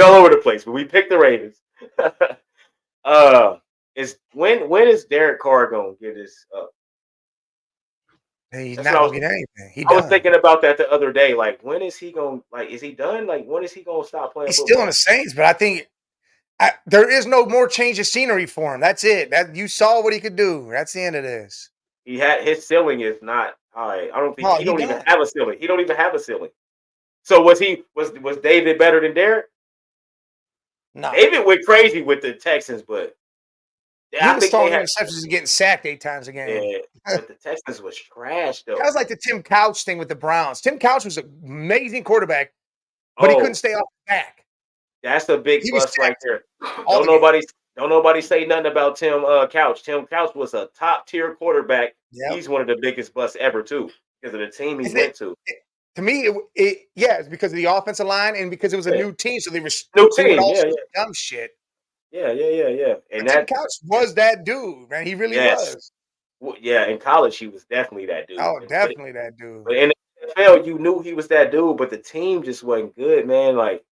all over the place, but we picked the Ravens. Is when is Derek Carr gonna get his? He's That's what not gonna get anything. He I was done. thinking about that the other day. Like, when is he going? Like, is he done? Like, when is he going to stop playing He's still on the football? Saints, but I think there is no more change of scenery for him. That's it. That you saw what he could do. That's the end of this. He had his ceiling is not high. I don't think Oh, he he don't even done. have a ceiling. He don't even have a ceiling. So was David better than Derek? No. David went crazy with the Texans, but He yeah, I was think they throwing had interceptions and getting sacked 8 times a game. yeah, but the Texans was trash That though. was like the Tim Couch thing with the Browns. Tim Couch was an amazing quarterback, but he couldn't Oh, stay off the back. that's a big He was bust right sacked there. all Don't the game. nobody don't nobody say nothing about Tim Couch. Tim Couch was a top tier quarterback. Yep. He's one of the biggest busts ever too because of the team he Is it, went to. to me, yeah, it's because of the offensive line and because it was a Yeah. new team, so they were New doing team. all Yeah, sorts yeah. of dumb shit. Yeah. And But Tim that Couch was that dude, man. He really yes. was. Yeah, in college he was definitely that dude. Oh, definitely that dude. But in the NFL, you knew he was that dude, but the team just wasn't good, man. Like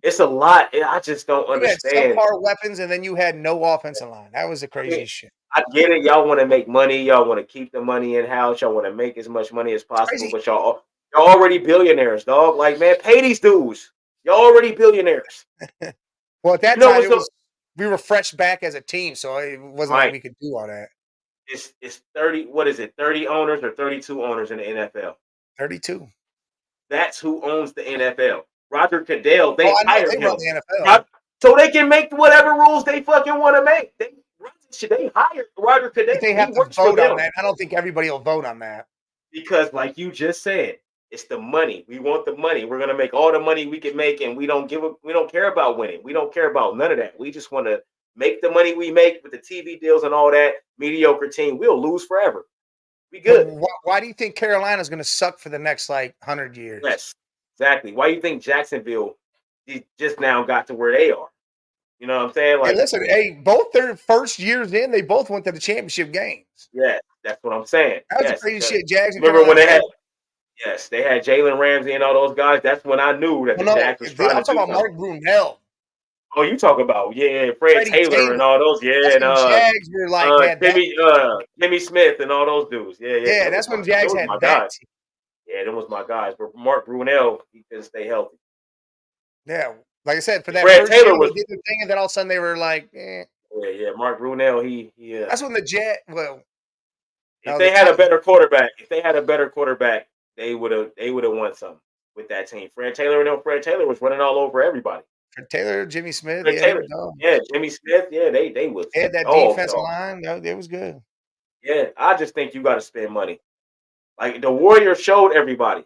it's a lot. I just don't You had understand. subpar weapons, and then you had no offensive line. That was the I mean, craziest shit. I get it. Y'all want to make money. Y'all want to keep the money in house. Y'all want to make as much money as It's possible. crazy. But y'all already billionaires, dog. Like, man, pay these dudes. Y'all already billionaires. Well, at You that know time, what's it up? was we were fresh back as a team, so it wasn't like Right. we could do all that. It's 30. What is it? 30 owners or 32 owners in the NFL. 32. That's who owns the NFL. Roger Goodell, Oh, they I know hired they run him. the NFL. Rod- So they can make whatever rules they fucking want to make. They hired Roger But Goodell. they He have to works for vote on them that. I don't think everybody will vote on that. because, like you just said, it's the money. We want the money. We're gonna make all the money we can make, and we don't care about winning. We don't care about none of that. We just want to make the money we make with the TV deals and all that. Mediocre team, we'll lose forever. We But good. why do you think Carolina's going to suck for the next like 100 years? Yes, exactly. Why you think Jacksonville just now got to where they are? You know what I'm saying? Hey, Like, listen, hey, both their first years in, they both went to the championship games. yeah, that's what I'm saying. That was the Yes. craziest shit Jags and Remember when Carolina they had had. yes, they had Jalen Ramsey and all those guys. That's when I knew that Well, the no, Jags was trying I'm to talking do about something. Mark Brunell, Oh, you talk about Fred Freddie Taylor and Taylor. all those, yeah, That's and when Jags were like had that. Timmy Smith and all those dudes. Yeah, Yeah, that's when that Jags was had my that guys. team. Yeah, that was my guys. But Mark Brunell, he couldn't stay healthy. Yeah, like I said, for that Fred first year Taylor they was did their thing, and then all of a sudden they were like, eh. yeah. Mark Brunell, That's when the Jet. Well, if no, they the had a Titans. better quarterback, they would have won something with that team. Fred Taylor was running all over everybody. Taylor, Jimmy Smith. Fred Yeah, they were Taylor, dogs. yeah, Jimmy Smith, yeah, they was They had that dogs, defensive dog. line. No, it was good. Yeah, I just think you got to spend money. Like the Warriors showed everybody,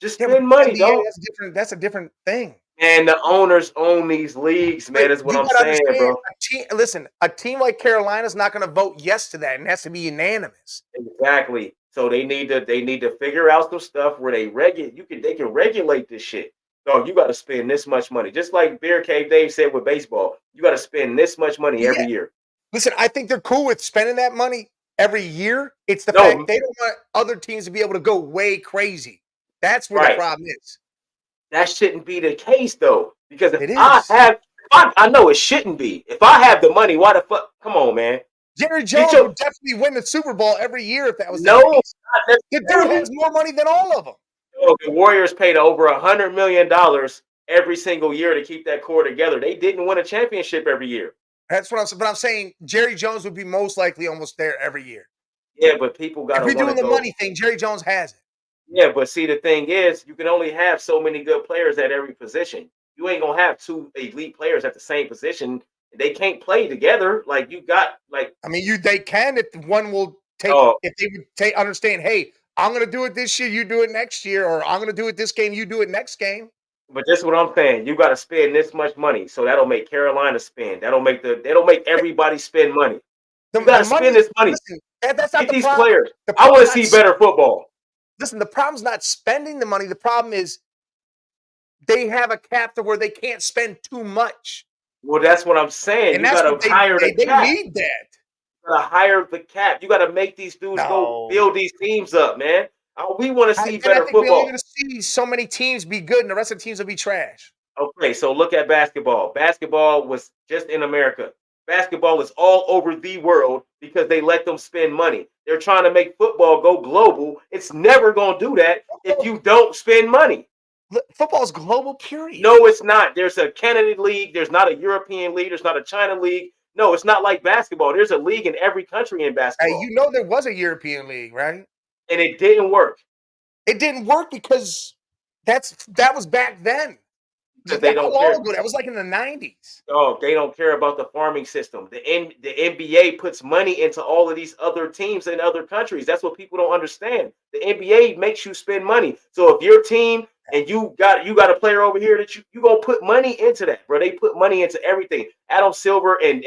just Yeah, but spend money, NBA, dog. that's different. That's a different thing. And the owners own these leagues, But man. Is what you I'm got to saying, understand, bro. a team. Listen, a team like Carolina's not going to vote yes to that, and it has to be unanimous. Exactly. So they need to figure out some stuff where they can regulate this shit. Dog, you got to spend this much money. Just like Beer Cave Dave said with baseball, you got to spend this much money Yeah, every year. listen, I think they're cool with spending that money every year. It's the fact No, they don't want other teams to be able to go way crazy. That's where the right. problem is. That shouldn't be the case though. Because It is. I know it shouldn't be. If I have the money, why the fuck? Come on, man. Jerry Get Jones your would definitely win the Super Bowl every year if that was the no, case. not The dude necessarily. has more money than all of them. No, the Warriors paid over $100 million every single year to keep that core together. They didn't win a championship every year. That's what I'm saying. But I'm saying Jerry Jones would be most likely almost there every year. Yeah, but people If gotta we're want to doing the go. money thing, Jerry Jones has it. Yeah, but see, the thing is, you can only have so many good players at every position. You ain't gonna have two elite players at the same position. They can't play together. Like you got, like, I mean, they can if one will take oh, if they would take understand. Hey, I'm going to do it this year, you do it next year, or I'm going to do it this game, you do it next game. but this is what I'm saying. You got to spend this much money, so that'll make Carolina spend. That'll make everybody spend money. You got The to spend money. this money. Listen, that's not Get the these problem. players. The I want problem's to not see better football. listen. The problem's not spending the money. The problem is they have a cap to where they can't spend too much, Well, that's what I'm saying. and You that's got what to hire the they cap. need that. You got to hire the cap. You got to make these dudes go No, build these teams up, man. We want to see then I better think we're only football. going to see so many teams be good, and the rest of the teams will be trash. Okay, so look at basketball. Basketball was just in America. Basketball is all over the world because they let them spend money. They're trying to make football go global. It's never going to do that if you don't spend money. Football is global, period. No, it's not. There's a Canada league. There's not a European league. There's not a China league. No, it's not like basketball. There's a league in every country in Hey, basketball. you know there was a European league, right? And it didn't work. It didn't work because that was back then. Because they don't care. That was like in the 90s. Oh, they don't care about the farming system. The NBA puts money into all of these other teams in other countries. That's what people don't understand. The NBA makes you spend money. So if your team and you got a player over here that you gonna put money into that, bro. They put money into everything. Adam Silver and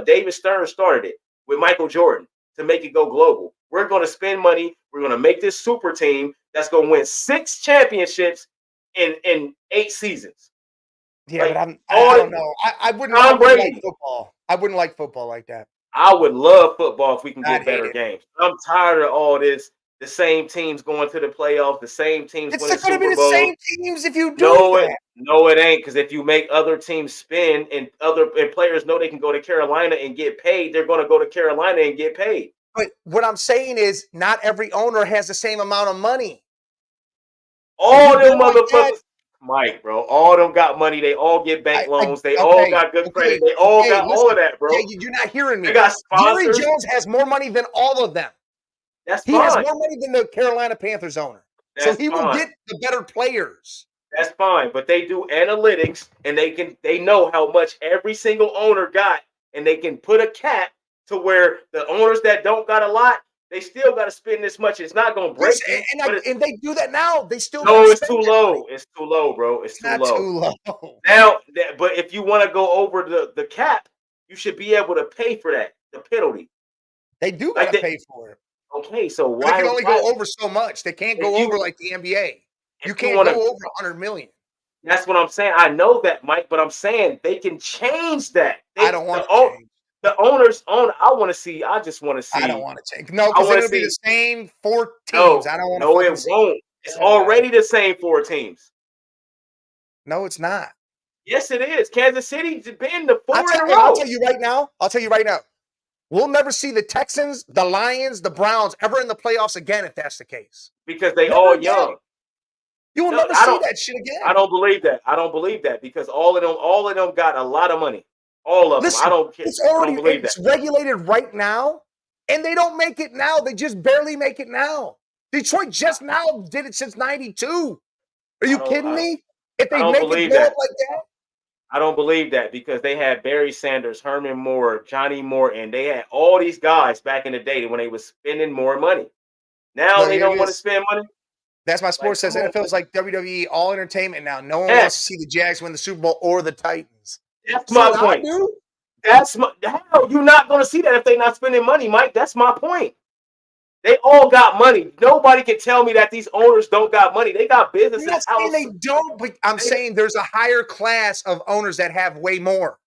David Stern started it with Michael Jordan to make it go global. We're gonna spend money. We're gonna make this super team that's gonna win 6 championships in 8 seasons. Yeah, like, but I don't know. I wouldn't like football. I wouldn't like football like that. I would love football if we can get better games. I'm tired of all this. The same teams going to the playoffs. The same teams winning Super Bowl. It's going to be the same teams if you do that. No, it ain't. Because if you make other teams spin and players know they can go to Carolina and get paid, they're going to go to Carolina and get paid. But what I'm saying is, not every owner has the same amount of money. All them motherfuckers. Mike, bro, all them got money. They all get bank loans. They all got good credit. They all got all of that, bro. Yeah, you're not hearing me. They got sponsors. Jerry Jones has more money than all of them. He has more money than the Carolina Panthers owner. So he will get the better players. That's fine, but they do analytics and they know how much every single owner got, and they can put a cap to where the owners that don't got a lot, they still got to spend this much. It's not going to break. And they do that now. They still it's too low. It's too low, bro. It's too low. Now, but if you want to go over the cap, you should be able to pay for that, the penalty. They do got to pay for it. Okay, so why? They can only go over so much. They can't go over like the NBA. You can't go over 100 million. That's what I'm saying. I know that, Mike, but I'm saying they can change that. I don't want to change. The owners own. I want to see. I just want to see. I don't want to change. No, because it'll be the same 4 teams. No, I don't want to. No, it won't. It's already the same 4 teams. No, it's not. Yes, it is. Kansas City's been the 4 in a row. I'll tell you right now. We'll never see the Texans, the Lions, the Browns ever in the playoffs again if that's the case. Because they all young. You will never see that shit again. I don't believe that. I don't believe that because all of them got a lot of money. All of them. I don't care. It's regulated right now, and they don't make it now. They just barely make it now. Detroit just now did it since '92. Are you kidding me? If they make it blow up like that. I don't believe that because they had Barry Sanders, Herman Moore, Johnny Moore, and they had all these guys back in the day when they was spending more money. Now they don't want to spend money. That's my sports says NFL is like WWE, all entertainment now. No one wants to see the Jags win the Super Bowl or the Titans. That's my point. How you're not going to see that if they're not spending money, Mike. That's my point. They all got money. Nobody can tell me that these owners don't got money. They got businesses. I'm not saying they don't, but I'm saying there's a higher class of owners that have way more.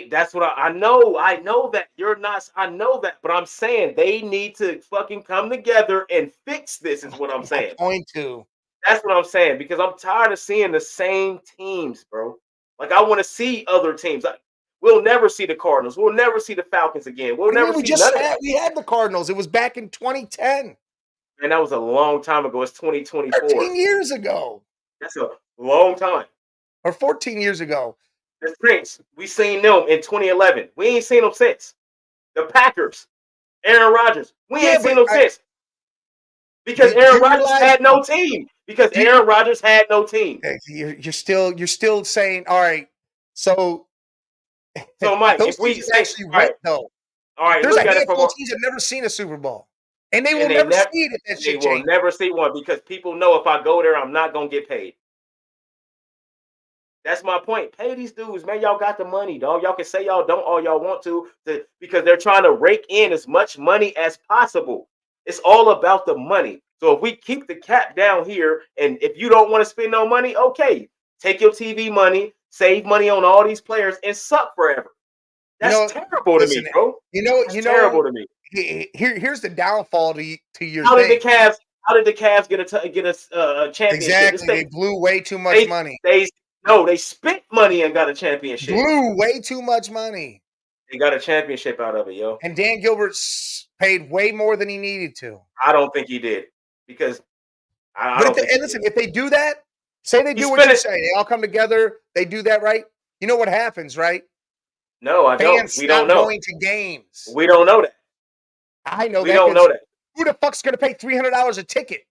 That's what I know. I know that you're not. I know that, but I'm saying they need to fucking come together and fix this. Is what I'm saying. That's what I'm saying because I'm tired of seeing the same teams, bro. Like I want to see other teams. We'll never see the Cardinals. We'll never see the Falcons again. We'll never see none of that. We had the Cardinals. It was back in 2010. And that was a long time ago. It's 2024. 13 years ago. That's a long time. Or 14 years ago. The Saints, we seen them in 2011. We ain't seen them since. The Packers, Aaron Rodgers, we ain't seen them since. Because Aaron Rodgers had no team. Because Aaron Rodgers had no team. You're still saying, all right, so Mike, if we actually went though, all right, there's a handful of teams that never seen a Super Bowl, and they will never see it if that shit changes. They will never see one because people know if I go there, I'm not gonna get paid. That's my point. Pay these dudes, man. Y'all got the money, dog. Y'all can say y'all don't all y'all want to because they're trying to rake in as much money as possible. It's all about the money. So if we keep the cap down here, and if you don't want to spend no money, okay, take your TV money. Save money on all these players and suck forever. That's terrible to me, bro. Terrible to me. Here's the downfall to your. How did the Cavs get a championship? Exactly, they blew way too much money. No, they spent money and got a championship. Blew way too much money. They got a championship out of it, yo. And Dan Gilbert paid way more than he needed to. I don't think he did because I But don't think. listen, if they do that, say they do what you say, they all come together, they do that, right? You know what happens, right? No, I don't. Fans We don't stop know. going to games. We don't know that. I know We that. don't know that. Who the fuck's going to pay $300 a ticket?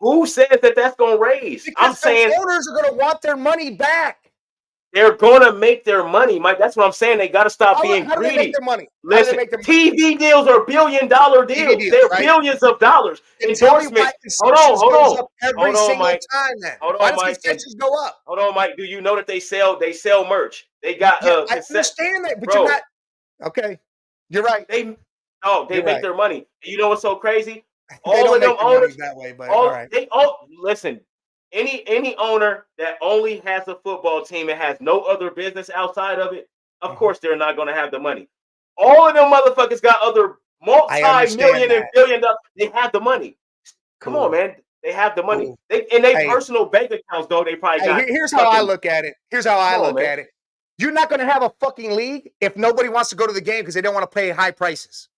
Who says that that's going to raise? Because I'm saying owners are going to want their money back. They're going to make their money, Mike. That's what I'm saying. They got to stop being how greedy. Do they make their money? Listen, TV deals are billion-dollar deals. They're right? billions of dollars. Endorsements. Hold on. Every single Mike. time then. Hold on, Why does Mike. concessions go up? Hold on, Mike. Do you know that they sell merch? They got I understand that, but you're not okay. You're right. They make their money. You know what's so crazy? All of them owners that way, but all right. Listen. Any owner that only has a football team and has no other business outside of it, of course they're not going to have the money. All of them motherfuckers got other multi-million and billion-dollar. They have the money. Come on, man. They have the money. They personal bank accounts, though. They probably got. Here's how I look at it. You're not going to have a fucking league if nobody wants to go to the game because they don't want to pay high prices.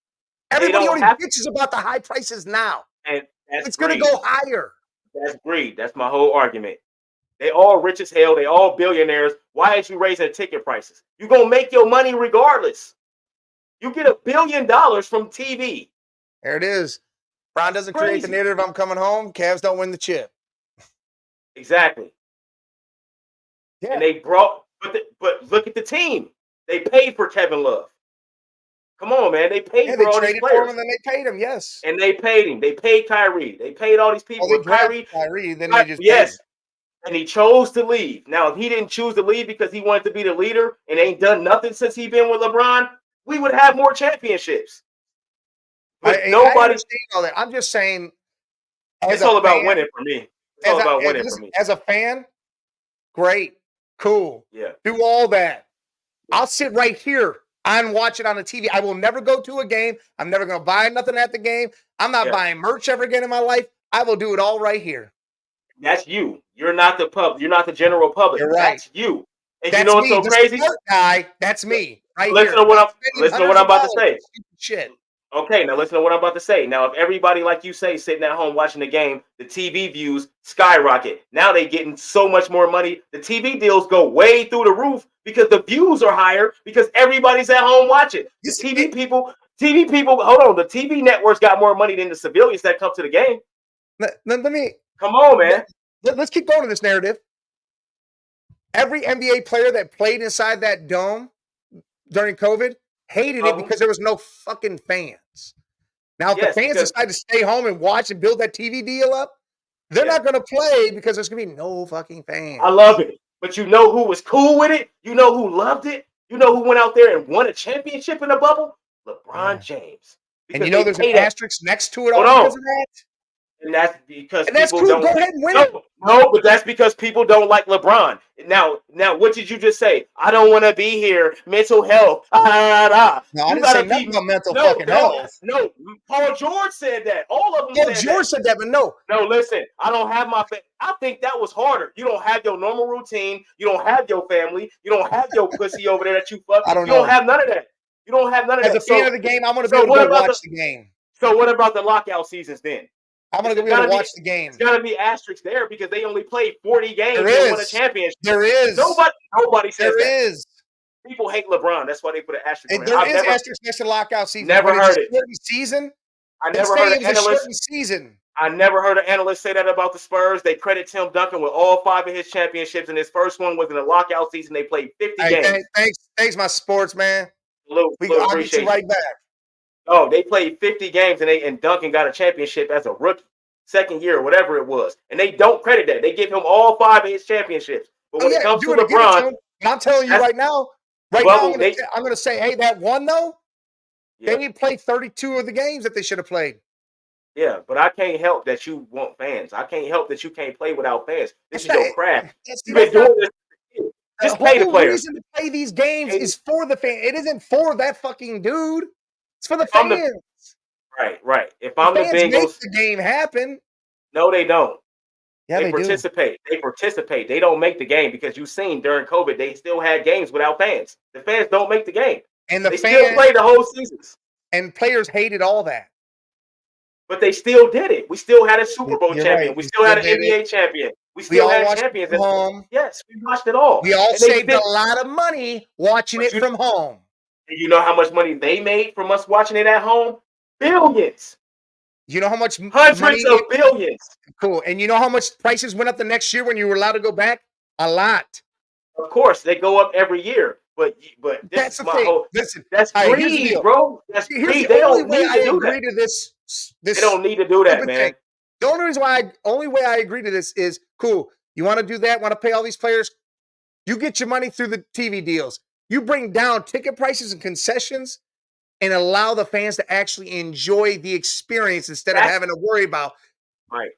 Everybody already bitches about the high prices now. And it's going to go higher. That's greed. That's my whole argument. They all rich as hell. They all billionaires. Why ain't you raising ticket prices? You're going to make your money regardless. You get $1 billion from TV. There it is. Bron doesn't create the narrative. I'm coming home. Cavs don't win the chip. Exactly. Yeah. And they brought, but look at the team. They paid for Kevin Love. Come on, man. They paid for all these players. For him and then they paid him, yes. And they paid him. They paid Kyrie. They paid all these people. They Kyrie, then they just yes. And he chose to leave. Now, if he didn't choose to leave because he wanted to be the leader and ain't done nothing since he been with LeBron, we would have more championships. But nobody. I understand all that. I'm just saying. It's all about winning for me. It's all about winning for me. As a fan, great, cool. Yeah. Do all that. I'll sit right here and watch it on the TV. I will never go to a game. I'm never going to buy nothing at the game. I'm not buying merch ever again in my life. I will do it all right here. That's you. You're not the public. You're not the general public. You're right. That's you. And you know what's so crazy? Guy, that's me. Right listen here. To what I'm about to say. Shit. Okay, now listen to what I'm about to say. Now, if everybody, like you say, sitting at home watching the game, the TV views skyrocket. Now they getting so much more money. The TV deals go way through the roof because the views are higher because everybody's at home watching. The TV people, hold on. The TV networks got more money than the civilians that come to the game. Let me come on, man. Let's keep going to this narrative. Every NBA player that played inside that dome during COVID hated it because there was no fucking fans. Now, if the fans decide to stay home and watch and build that TV deal up, they're not going to play because there's going to be no fucking fans. I love it. But you know who was cool with it? You know who loved it? You know who went out there and won a championship in the bubble? LeBron James. And you know there's an asterisk next to it all because of that? And that's because that's cool. Go ahead and win it. No, but that's because people don't like LeBron. Now, what did you just say? I don't want to be here. Mental health. No, I didn't say nothing about mental fucking health. No, Paul George said that. All of them said that, but no. No, listen. I don't have my I think that was harder. You don't have your normal routine. You don't have your family. You don't have your pussy over there that you fuck. You don't have none of that. You don't have none of that. As a fan of the game, I'm going to be able to go watch the game. So what about the lockout seasons then? I'm going to be able to watch the game. It's got to be asterisks there because they only played 40 games and won a championship. There is. Nobody says that. There is. People hate LeBron. That's why they put an asterisk. There is asterisks next to lockout season. Never heard it. Season. I never heard an analyst. I never heard an analyst say that about the Spurs. They credit Tim Duncan with all 5 of his championships, and his first one was in the lockout season. They played 50 games. Thanks, my sports man. I'll get you right back. Oh, they played 50 games, and Duncan got a championship as a rookie, second year, or whatever it was. And they don't credit that. They give him all 5 of his championships. But when it comes to LeBron, I'm telling you right now, I'm going to say, hey, that one, though, they didn't play 32 of the games that they should have played. Yeah, but I can't help that you want fans. I can't help that you can't play without fans. This is your craft. You've been doing this. Just pay the players. The reason to play these games is for the fan. It isn't for that fucking dude. It's for the fans. Right. If I'm the Bengals, make the game happen. No, they don't. Yeah, They they do. participate. They participate. They don't make the game because you've seen during COVID, they still had games without fans. The fans don't make the game. And the They still fan play the whole seasons, and players hated all that. but they still did it. We still had a Super Bowl You're champion. right. We We still still had an did it. NBA champion. We We still all had watched it champions. from home. Yes, we watched it all. We all And they saved a still, lot of money watching but it from home. you know how much money they made from us watching it at home? Billions. You know how much Hundreds money of billions. Cool. And you know how much prices went up the next year when you were allowed to go back? A lot. Of course, they go up every year. But this That's is the my thing. whole. Listen, That's all right, here's the greed, deal. bro. That's Here's greed. the They only don't way need I to do agree that. to this. They don't need to do that, stupid man. thing. The only way I agree to this is cool. You want to do that? Want to pay all these players? You get your money through the TV deals. You bring down ticket prices and concessions and allow the fans to actually enjoy the experience instead of having to worry about. Right.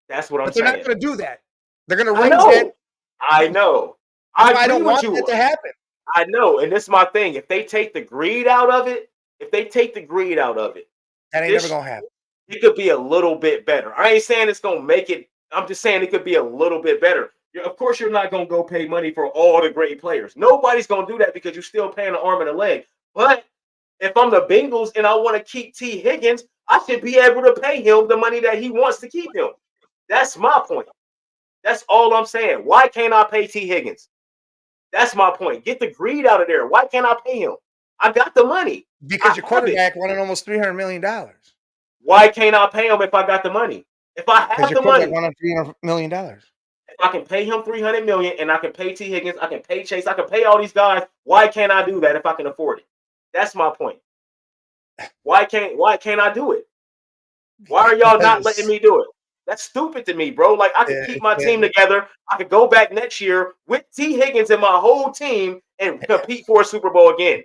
That's what I'm But they're saying. not going to do that. They're going to I raise know. that. I know. I I don't agree want with that you. to happen. I know, and this is my thing. If they take the greed out of it, That ain't this never going to happen. it could be a little bit better. I ain't saying it's gonna make it. I'm just saying it could be a little bit better. Of course, you're not gonna go pay money for all the great players. Nobody's gonna do that because you're still paying an arm and a leg. But if I'm the Bengals and I want to keep T. Higgins, I should be able to pay him the money that he wants to keep him. That's my point. That's all I'm saying. Why can't I pay T. Higgins? That's my point. Get the greed out of there. Why can't I pay him? I got the money. Because your quarterback wanted almost $300 million. Why can't I pay him if I got the money? If I have the money, wanted $300 million. if I can pay him $300 million and I can pay T. Higgins, I can pay Chase, I can pay all these guys. Why can't I do that if I can afford it? That's my point. Why can't I do it? Why are y'all not letting me do it? That's stupid to me, bro. Like I could keep my team together. I could go back next year with T. Higgins and my whole team and compete for a Super Bowl again.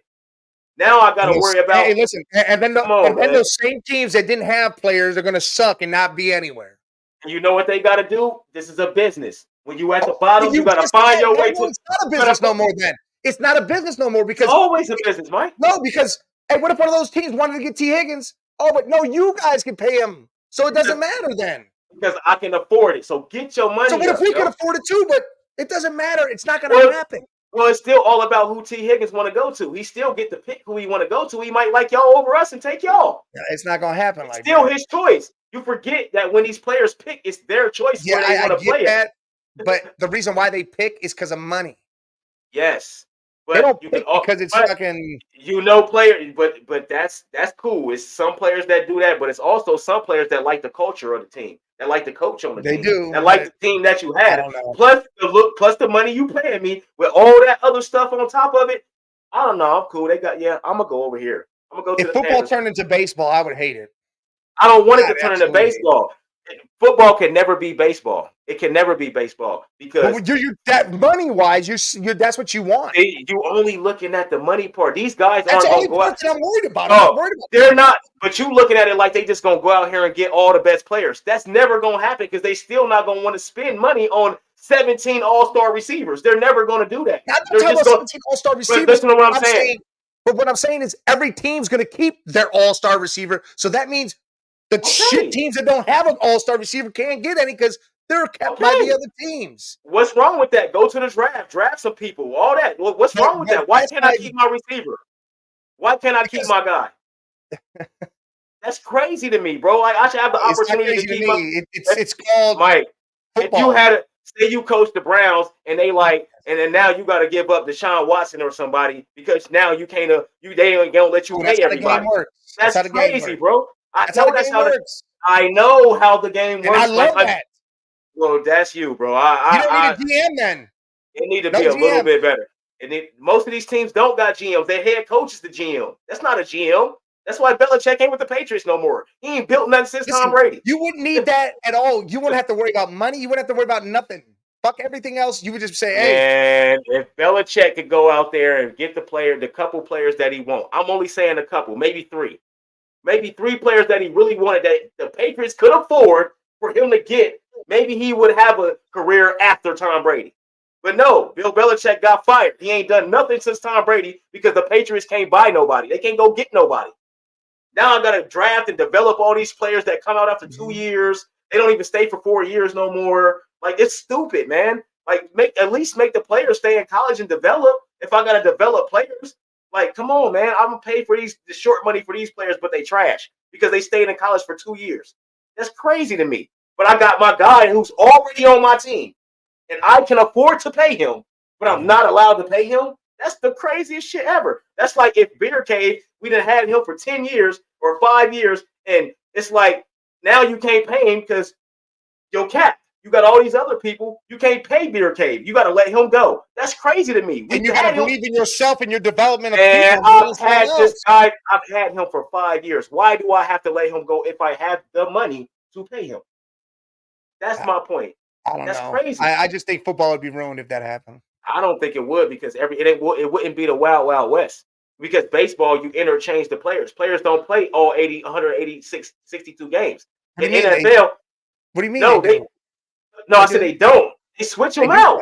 Now I got to worry about. Hey, listen, and then those same teams that didn't have players are going to suck and not be anywhere. And you know what they got to do? This is a business. When you at the bottom, you got to find your way to. It's not a business no more. Then it's not a business no more because it's always a business, Mike. No, because hey, what if one of those teams wanted to get T. Higgins? Oh, but no, you guys can pay him, so it doesn't matter then. Because I can afford it. So get your money. So what if we can afford it too? But it doesn't matter. It's not going to happen. Well, it's still all about who T. Higgins want to go to. He still get to pick who he want to go to. He might like y'all over us and take y'all. It's not going to happen like still that. His choice. You forget that when these players pick, it's their choice. Yeah, where they want to play that. But the reason why they pick is because of money. Yes. But they don't pick because it's fucking. You know, player, but that's cool. It's some players that do that, but it's also some players that like the culture of the team, that like the coach on the team. They do. That like the team that you have. Plus the money you paying me with all that other stuff on top of it. I don't know. I'm cool. I'm gonna go over here. I'm gonna go. If football turned into baseball, I would hate it. I don't want it to turn into baseball. Football can never be baseball. It can never be baseball because that money wise, that's what you want. You only looking at the money part. These guys that's aren't going to go out. I'm worried about. I'm not worried about they're not. But you looking at it like they just going to go out here and get all the best players. That's never going to happen because they still not going to want to spend money on 17 all-star receivers. They're never going to do that. Not talking about 17 all-star receivers. Listen to what I'm saying. But what I'm saying is every team's going to keep their all-star receiver. So that means the shit teams that don't have an all-star receiver can't get any because they're kept by the other teams. What's wrong with that? Go to the draft. Draft some people. All that. What's wrong with that? Why can't I keep my receiver? Why can't I keep my guy? That's crazy to me, bro. Like I should have the opportunity to keep my. It's called Mike. football. If you had say you coach the Browns and they and then now you got to give up Deshaun Watson or somebody because now you can't they ain't gonna let you pay everybody. That's crazy, bro. That's how the game works. I know how the game works. And I love that. Well, that's you, bro. You don't need a GM then. It need to be a little bit better. And most of these teams don't got GMs. Their head coach is the GM. That's not a GM. That's why Belichick ain't with the Patriots no more. He ain't built nothing since Tom Brady. You wouldn't need that at all. You wouldn't have to worry about money. You wouldn't have to worry about nothing. Fuck everything else. You would just say, hey. And if Belichick could go out there and get the couple players that he wants. I'm only saying a couple, maybe three. Maybe three players that he really wanted that the Patriots could afford for him to get. Maybe he would have a career after Tom Brady. But no, Bill Belichick got fired. He ain't done nothing since Tom Brady because the Patriots can't buy nobody. They can't go get nobody. Now I got to draft and develop all these players that come out after 2 years. They don't even stay for 4 years no more. Like, it's stupid, man. Like, at least make the players stay in college and develop. If I gotta develop players, like, come on, man. I'm gonna pay for the short money for these players, but they trash because they stayed in college for 2 years. That's crazy to me. But I got my guy who's already on my team, and I can afford to pay him, but I'm not allowed to pay him. That's the craziest shit ever. That's like if Beer Cave, we done had him for 10 years or 5 years, and it's like now you can't pay him because your cap. You got all these other people. You can't pay Beer Cave. You got to let him go. That's crazy to me. And you got to believe in yourself and your development of people. I've had this guy. I've had him for 5 years. Why do I have to let him go if I have the money to pay him? That's my point. I don't know. That's crazy. I just think football would be ruined if that happened. I don't think it would because it wouldn't be the Wild Wild West. Because baseball, you interchange the players. Players don't play all 80, 186, 62 games. In NFL, what do you mean? No, I said they don't. They switch them out.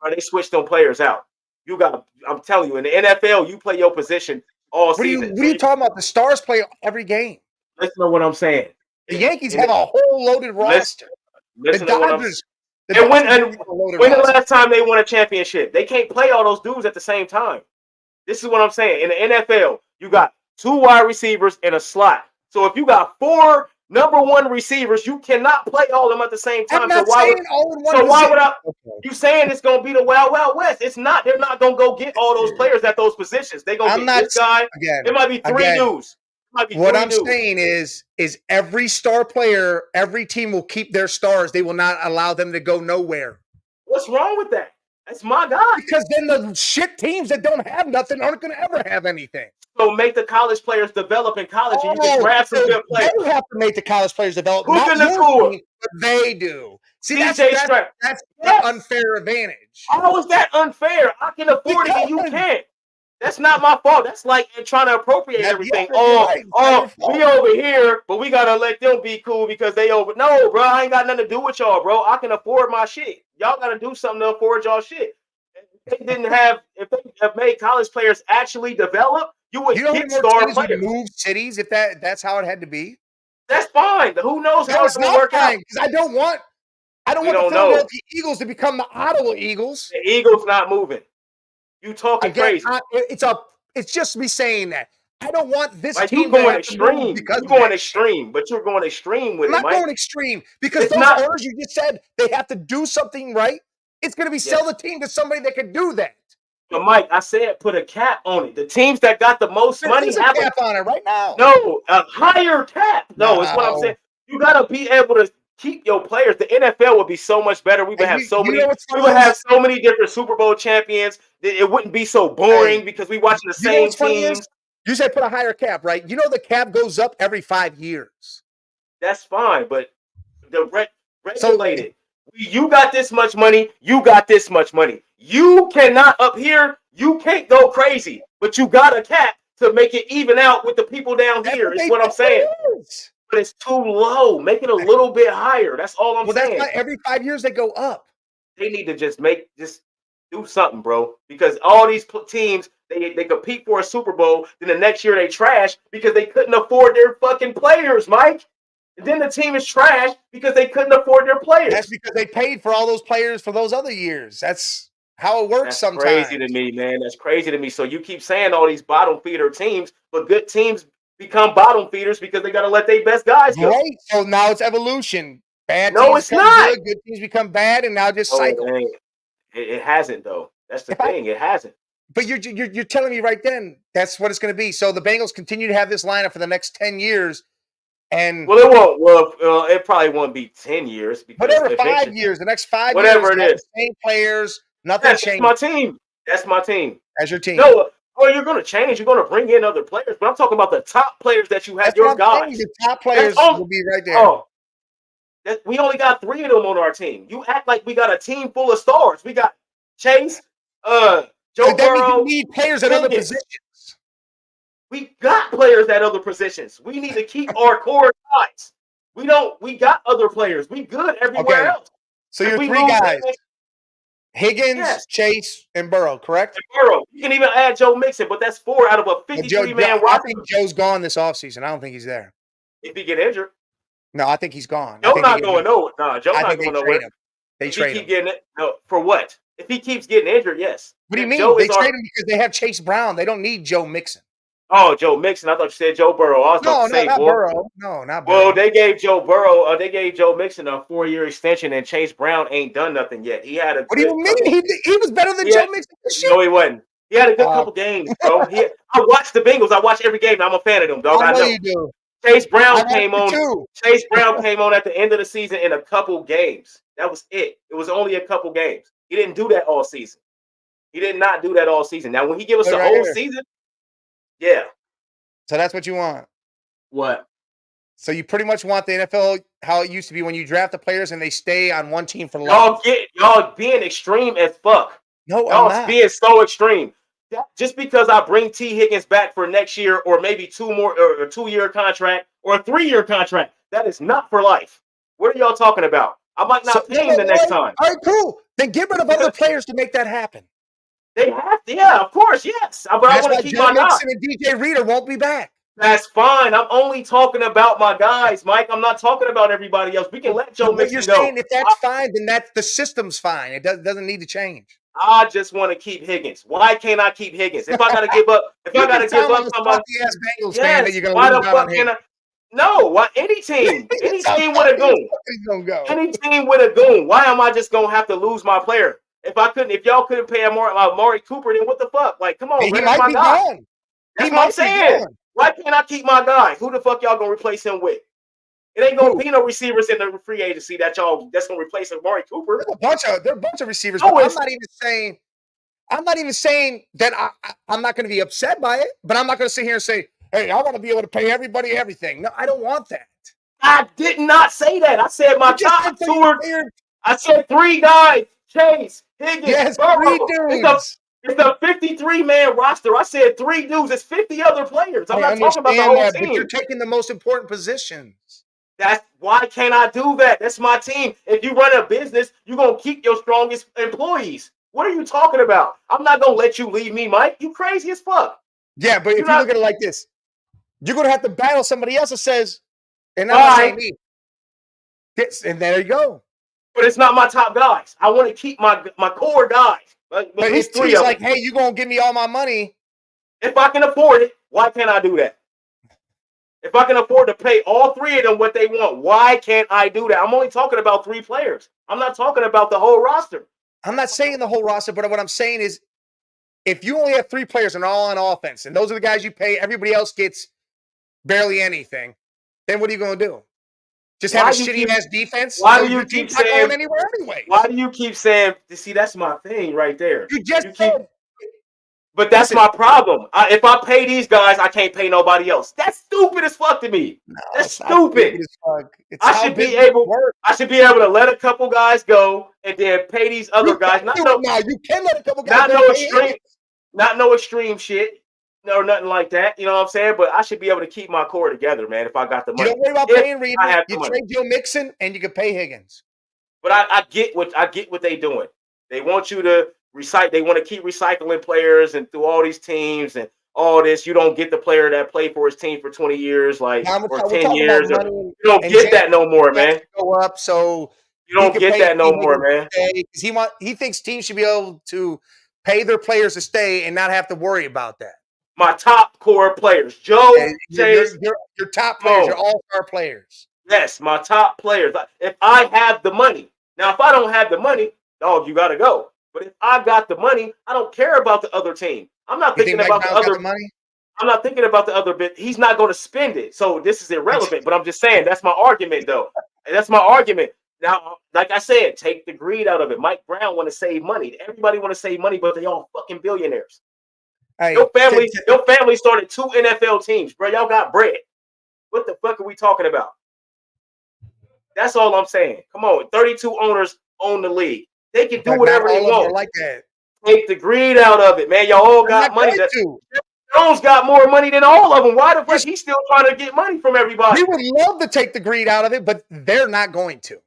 Or they switch them players out. I'm telling you, in the NFL, you play your position all season. What are you talking about? The Stars play every game. Listen to what I'm saying. The Yankees have a whole loaded roster. Listen to what I'm saying. And when the last time they won a championship? They can't play all those dudes at the same time. This is what I'm saying. In the NFL, you got 2 wide receivers in a slot. So if you got 4 number 1 receivers, you cannot play all of them at the same time. I'm not saying all in one position. Why would I? You saying it's gonna be the Wild Wild West? It's not. They're not gonna go get all those players at those positions. They're gonna get this guy. It might be 3 dudes. What I'm saying is every star player, every team will keep their stars. They will not allow them to go nowhere. What's wrong with that? That's my guy. Because then the shit teams that don't have nothing aren't going to ever have anything. So make the college players develop in college, and you can grab some good players. They have to make the college players develop. Who's in the core? They do. See, that's the unfair advantage. How is that unfair? I can afford it and you can't. That's not my fault. That's like trying to appropriate everything. We over here, but we gotta let them be cool because they over. No, bro, I ain't got nothing to do with y'all, bro. I can afford my shit. Y'all gotta do something to afford y'all shit. If they have made college players actually develop, you would get star players. Move cities if that's how it had to be. That's fine. Who knows how it's gonna work out? Because I don't want the Philadelphia Eagles to become the Ottawa Eagles. The Eagles not moving. You talking crazy? It's just me saying that. I don't want this team. You going extreme. You're going extreme, but you're going extreme with it. I'm not going extreme because those owners you just said they have to do something right. It's going to be sell the team to somebody that can do that. But Mike, I said put a cap on it. The teams that got the most money have a cap on it right now. No, a higher cap. No, it's what I'm saying. You got to be able to keep your players. The NFL would be so much better. We would have so many different Super Bowl champions. It wouldn't be so boring because we watching the same teams. You said put a higher cap, right? You know the cap goes up every 5 years. That's fine, but the regulated. You got this much money. You got this much money. You cannot up here. You can't go crazy, but you got a cap to make it even out with the people down here. Is what I'm saying. But it's too low. Make it a little bit higher. That's all I'm saying. That's not every 5 years they go up. They need to just do something, bro. Because all these teams, they compete for a Super Bowl. Then the next year they trash because they couldn't afford their fucking players, Mike. And then the team is trash because they couldn't afford their players. That's because they paid for all those players for those other years. That's how it works sometimes. That's crazy to me, man. That's crazy to me. So you keep saying all these bottom feeder teams, but good teams become bottom feeders because they got to let their best guys go. Right. So now it's evolution. Bad no, teams it's not. Good teams become bad, and now just cycle. It hasn't though. That's the thing. It hasn't. But you're telling me right then that's what it's going to be. So the Bengals continue to have this lineup for the next 10 years. And it won't. Well, it probably won't be 10 years. Whatever, 5 years. The next 5 years. Whatever it is. Same players. Nothing changed. That's my team. That's my team. As your team. No. Well, you're going to change. You're going to bring in other players. But I'm talking about the top players that you have. Your guys. The top players will be right there. Oh, we only got 3 of them on our team. You act like we got a team full of stars. We got Chase, Joe Burrow. You need players at other positions. We got players at other positions. We need to keep our core guys. We got other players. We good everywhere else. So you're 3 guys. Higgins, Chase, and Burrow, correct? And Burrow. You can even add Joe Mixon, but that's 4 out of a 53-man roster. I think Joe's gone this offseason. I don't think he's there. If he get injured. No, I think he's gone. Joe not going nowhere. Nah, Joe not going nowhere. They if trade he him. Getting it, no, for what? If he keeps getting injured, yes. What do you mean? Joe they trade him because they have Chase Brown. They don't need Joe Mixon. Oh, Joe Mixon. I thought you said Joe Burrow. I was about to say, not Burrow. No, not Burrow. Well, they gave Joe Burrow. They gave Joe Mixon a 4-year extension, and Chase Brown ain't done nothing yet. He had a. What do you mean? He was better than Joe Mixon this year. No, he wasn't. He had a good couple games, bro. I watched the Bengals. I watch every game. I'm a fan of them, dog. I know you do. Chase Brown came on. Chase Brown came on at the end of the season in a couple games. That was it. It was only a couple games. He didn't do that all season. He did not do that all season. Now, when he give us a whole season, yeah. So that's what you want. What? So you pretty much want the NFL how it used to be when you draft the players and they stay on one team for life. Y'all being extreme as fuck. No, y'all being so extreme. Just because I bring T. Higgins back for next year, or maybe 2 more, or a 2-year contract, or a 3-year contract, that is not for life. What are y'all talking about? I might not pay him the next time. All right, cool. Then get rid of other players to make that happen. They have to, yeah, of course, yes. But I want to keep my guys. And DJ Reader won't be back. That's fine. I'm only talking about my guys, Mike. I'm not talking about everybody else. We can let Joe Mixon go. You're saying if that's fine, then the system's fine. It doesn't need to change. I just want to keep Higgins. Why can't I keep Higgins? If I got to give up, somebody, yes, why the fuck can I? No, why any team with a goon, any team with a goon. Why am I just gonna have to lose my player? If y'all couldn't pay Amari Cooper, then what the fuck? Like, come on, he might be gone. That's what I'm saying. Why can't I keep my guy? Who the fuck y'all gonna replace him with? It ain't gonna be no receivers in the free agency that's gonna replace Amari Cooper. There are a bunch of receivers. But I'm not even saying that I'm not gonna be upset by it, but I'm not gonna sit here and say, hey, I want to be able to pay everybody everything. No, I don't want that. I did not say that. I said my top 2. I said 3 guys: Chase, Higgins, Burrow. 3 dudes. It's a 53-man roster. I said 3 dudes. It's 50 other players. I'm not talking about the whole team. But you're taking the most important positions. That's why can't I do that? That's my team. If you run a business, you're going to keep your strongest employees. What are you talking about? I'm not going to let you leave me, Mike. You crazy as fuck. Yeah, but if you look at it like this, you're going to have to battle somebody else that says, and I'm saying me. And there you go. But it's not my top guys. I want to keep my core guys. But his team's like, hey, you're going to give me all my money. If I can afford it, why can't I do that? If I can afford to pay all 3 of them what they want, why can't I do that? I'm only talking about 3 players. I'm not talking about the whole roster. I'm not saying the whole roster, but what I'm saying is if you only have 3 players and all on offense, and those are the guys you pay, everybody else gets barely anything, then what are you going to do? Just have a shitty-ass defense? Why do you keep saying anywhere anyway? Why do you keep saying, see, that's my thing right there. You just said. But that's my problem. If I pay these guys, I can't pay nobody else. That's stupid as fuck to me. No, that's stupid. I should be able to let a couple guys go and then pay these other guys. Now you can let a couple guys go. Not no extreme shit or nothing like that. You know what I'm saying? But I should be able to keep my core together, man. If I got the money, you don't worry about paying Reader. You trade Joe Mixon and you can pay Higgins. But I get what they doing. They want you to recite. They want to keep recycling players and through all these teams and all this. You don't get the player that played for his team for 20 years, or 10 years. You don't get that no more, man. Go up, so you don't get that no more, man. Because he thinks teams should be able to pay their players to stay and not have to worry about that. My top core players, Joe, Chase, your top players, your all-star players. Yes, my top players. If I have the money, now if I don't have the money, dog, you got to go. But if I got the money, I don't care about the other team. I'm not thinking about the other money. I'm not thinking about the other bit. He's not going to spend it, so this is irrelevant. But I'm just saying that's my argument, though. That's my argument. Now, like I said, take the greed out of it. Mike Brown want to save money. Everybody want to save money, but they all fucking billionaires. Hey, your family started 2 NFL teams, bro. Y'all got bread. What the fuck are we talking about? That's all I'm saying. Come on, 32 owners own the league. They can do whatever they want. Like that. Take the greed out of it, man. Y'all all got money. Jones got more money than all of them. Why the fuck he's still trying to get money from everybody? We would love to take the greed out of it, but they're not going to.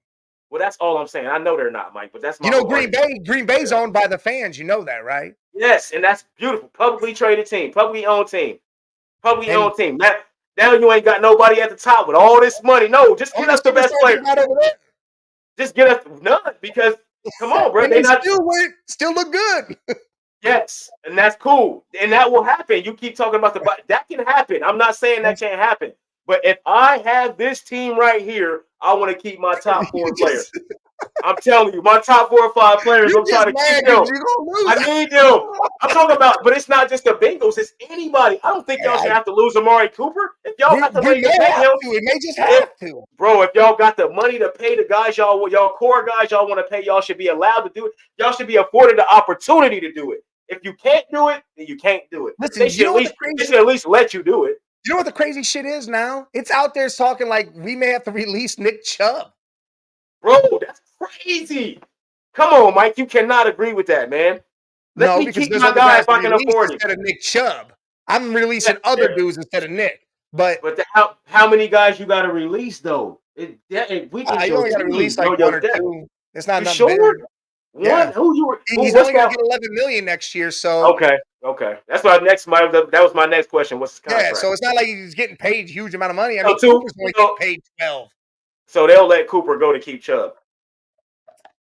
Well, that's all I'm saying. I know they're not, Mike, but that's my Green Bay's owned by the fans. You know that, right? Yes, and that's beautiful. Publicly traded team, publicly owned team. That Now you ain't got nobody at the top with all this money. No, just get us the best player. Just get us none because come on, bro. And they still look good. Yes, and that's cool, and that will happen. You keep talking about that can happen. I'm not saying that can't happen, but if I have this team right here, I want to keep my top 4 players. I'm telling you, my top 4 or 5 players. I'm trying to keep them. I need them. I'm talking about, but it's not just the Bengals. It's anybody. I don't think y'all should have to lose Amari Cooper. If y'all got the money to pay him, it may just have to. Bro, if y'all got the money to pay the guys y'all core guys y'all want to pay, y'all should be allowed to do it. Y'all should be afforded the opportunity to do it. If you can't do it, then you can't do it. Listen, they should at least let you do it. You know what the crazy shit is now? It's out there talking like we may have to release Nick Chubb. Bro, that's crazy. Come on, Mike. You cannot agree with that, man. Let me keep my guy if I can afford him. Instead of Nick Chubb. I'm releasing other dudes instead of Nick. But how many guys you got to release, though? We can you only got to release like 1 or 2. It's not nothing sure? big. Yeah. He's only going to get $11 million next year. So okay. That's that was my next question. What's his contract? Yeah, so it's not like he's getting paid a huge amount of money. I mean, Cooper's only getting paid 12. So they'll let Cooper go to keep Chubb.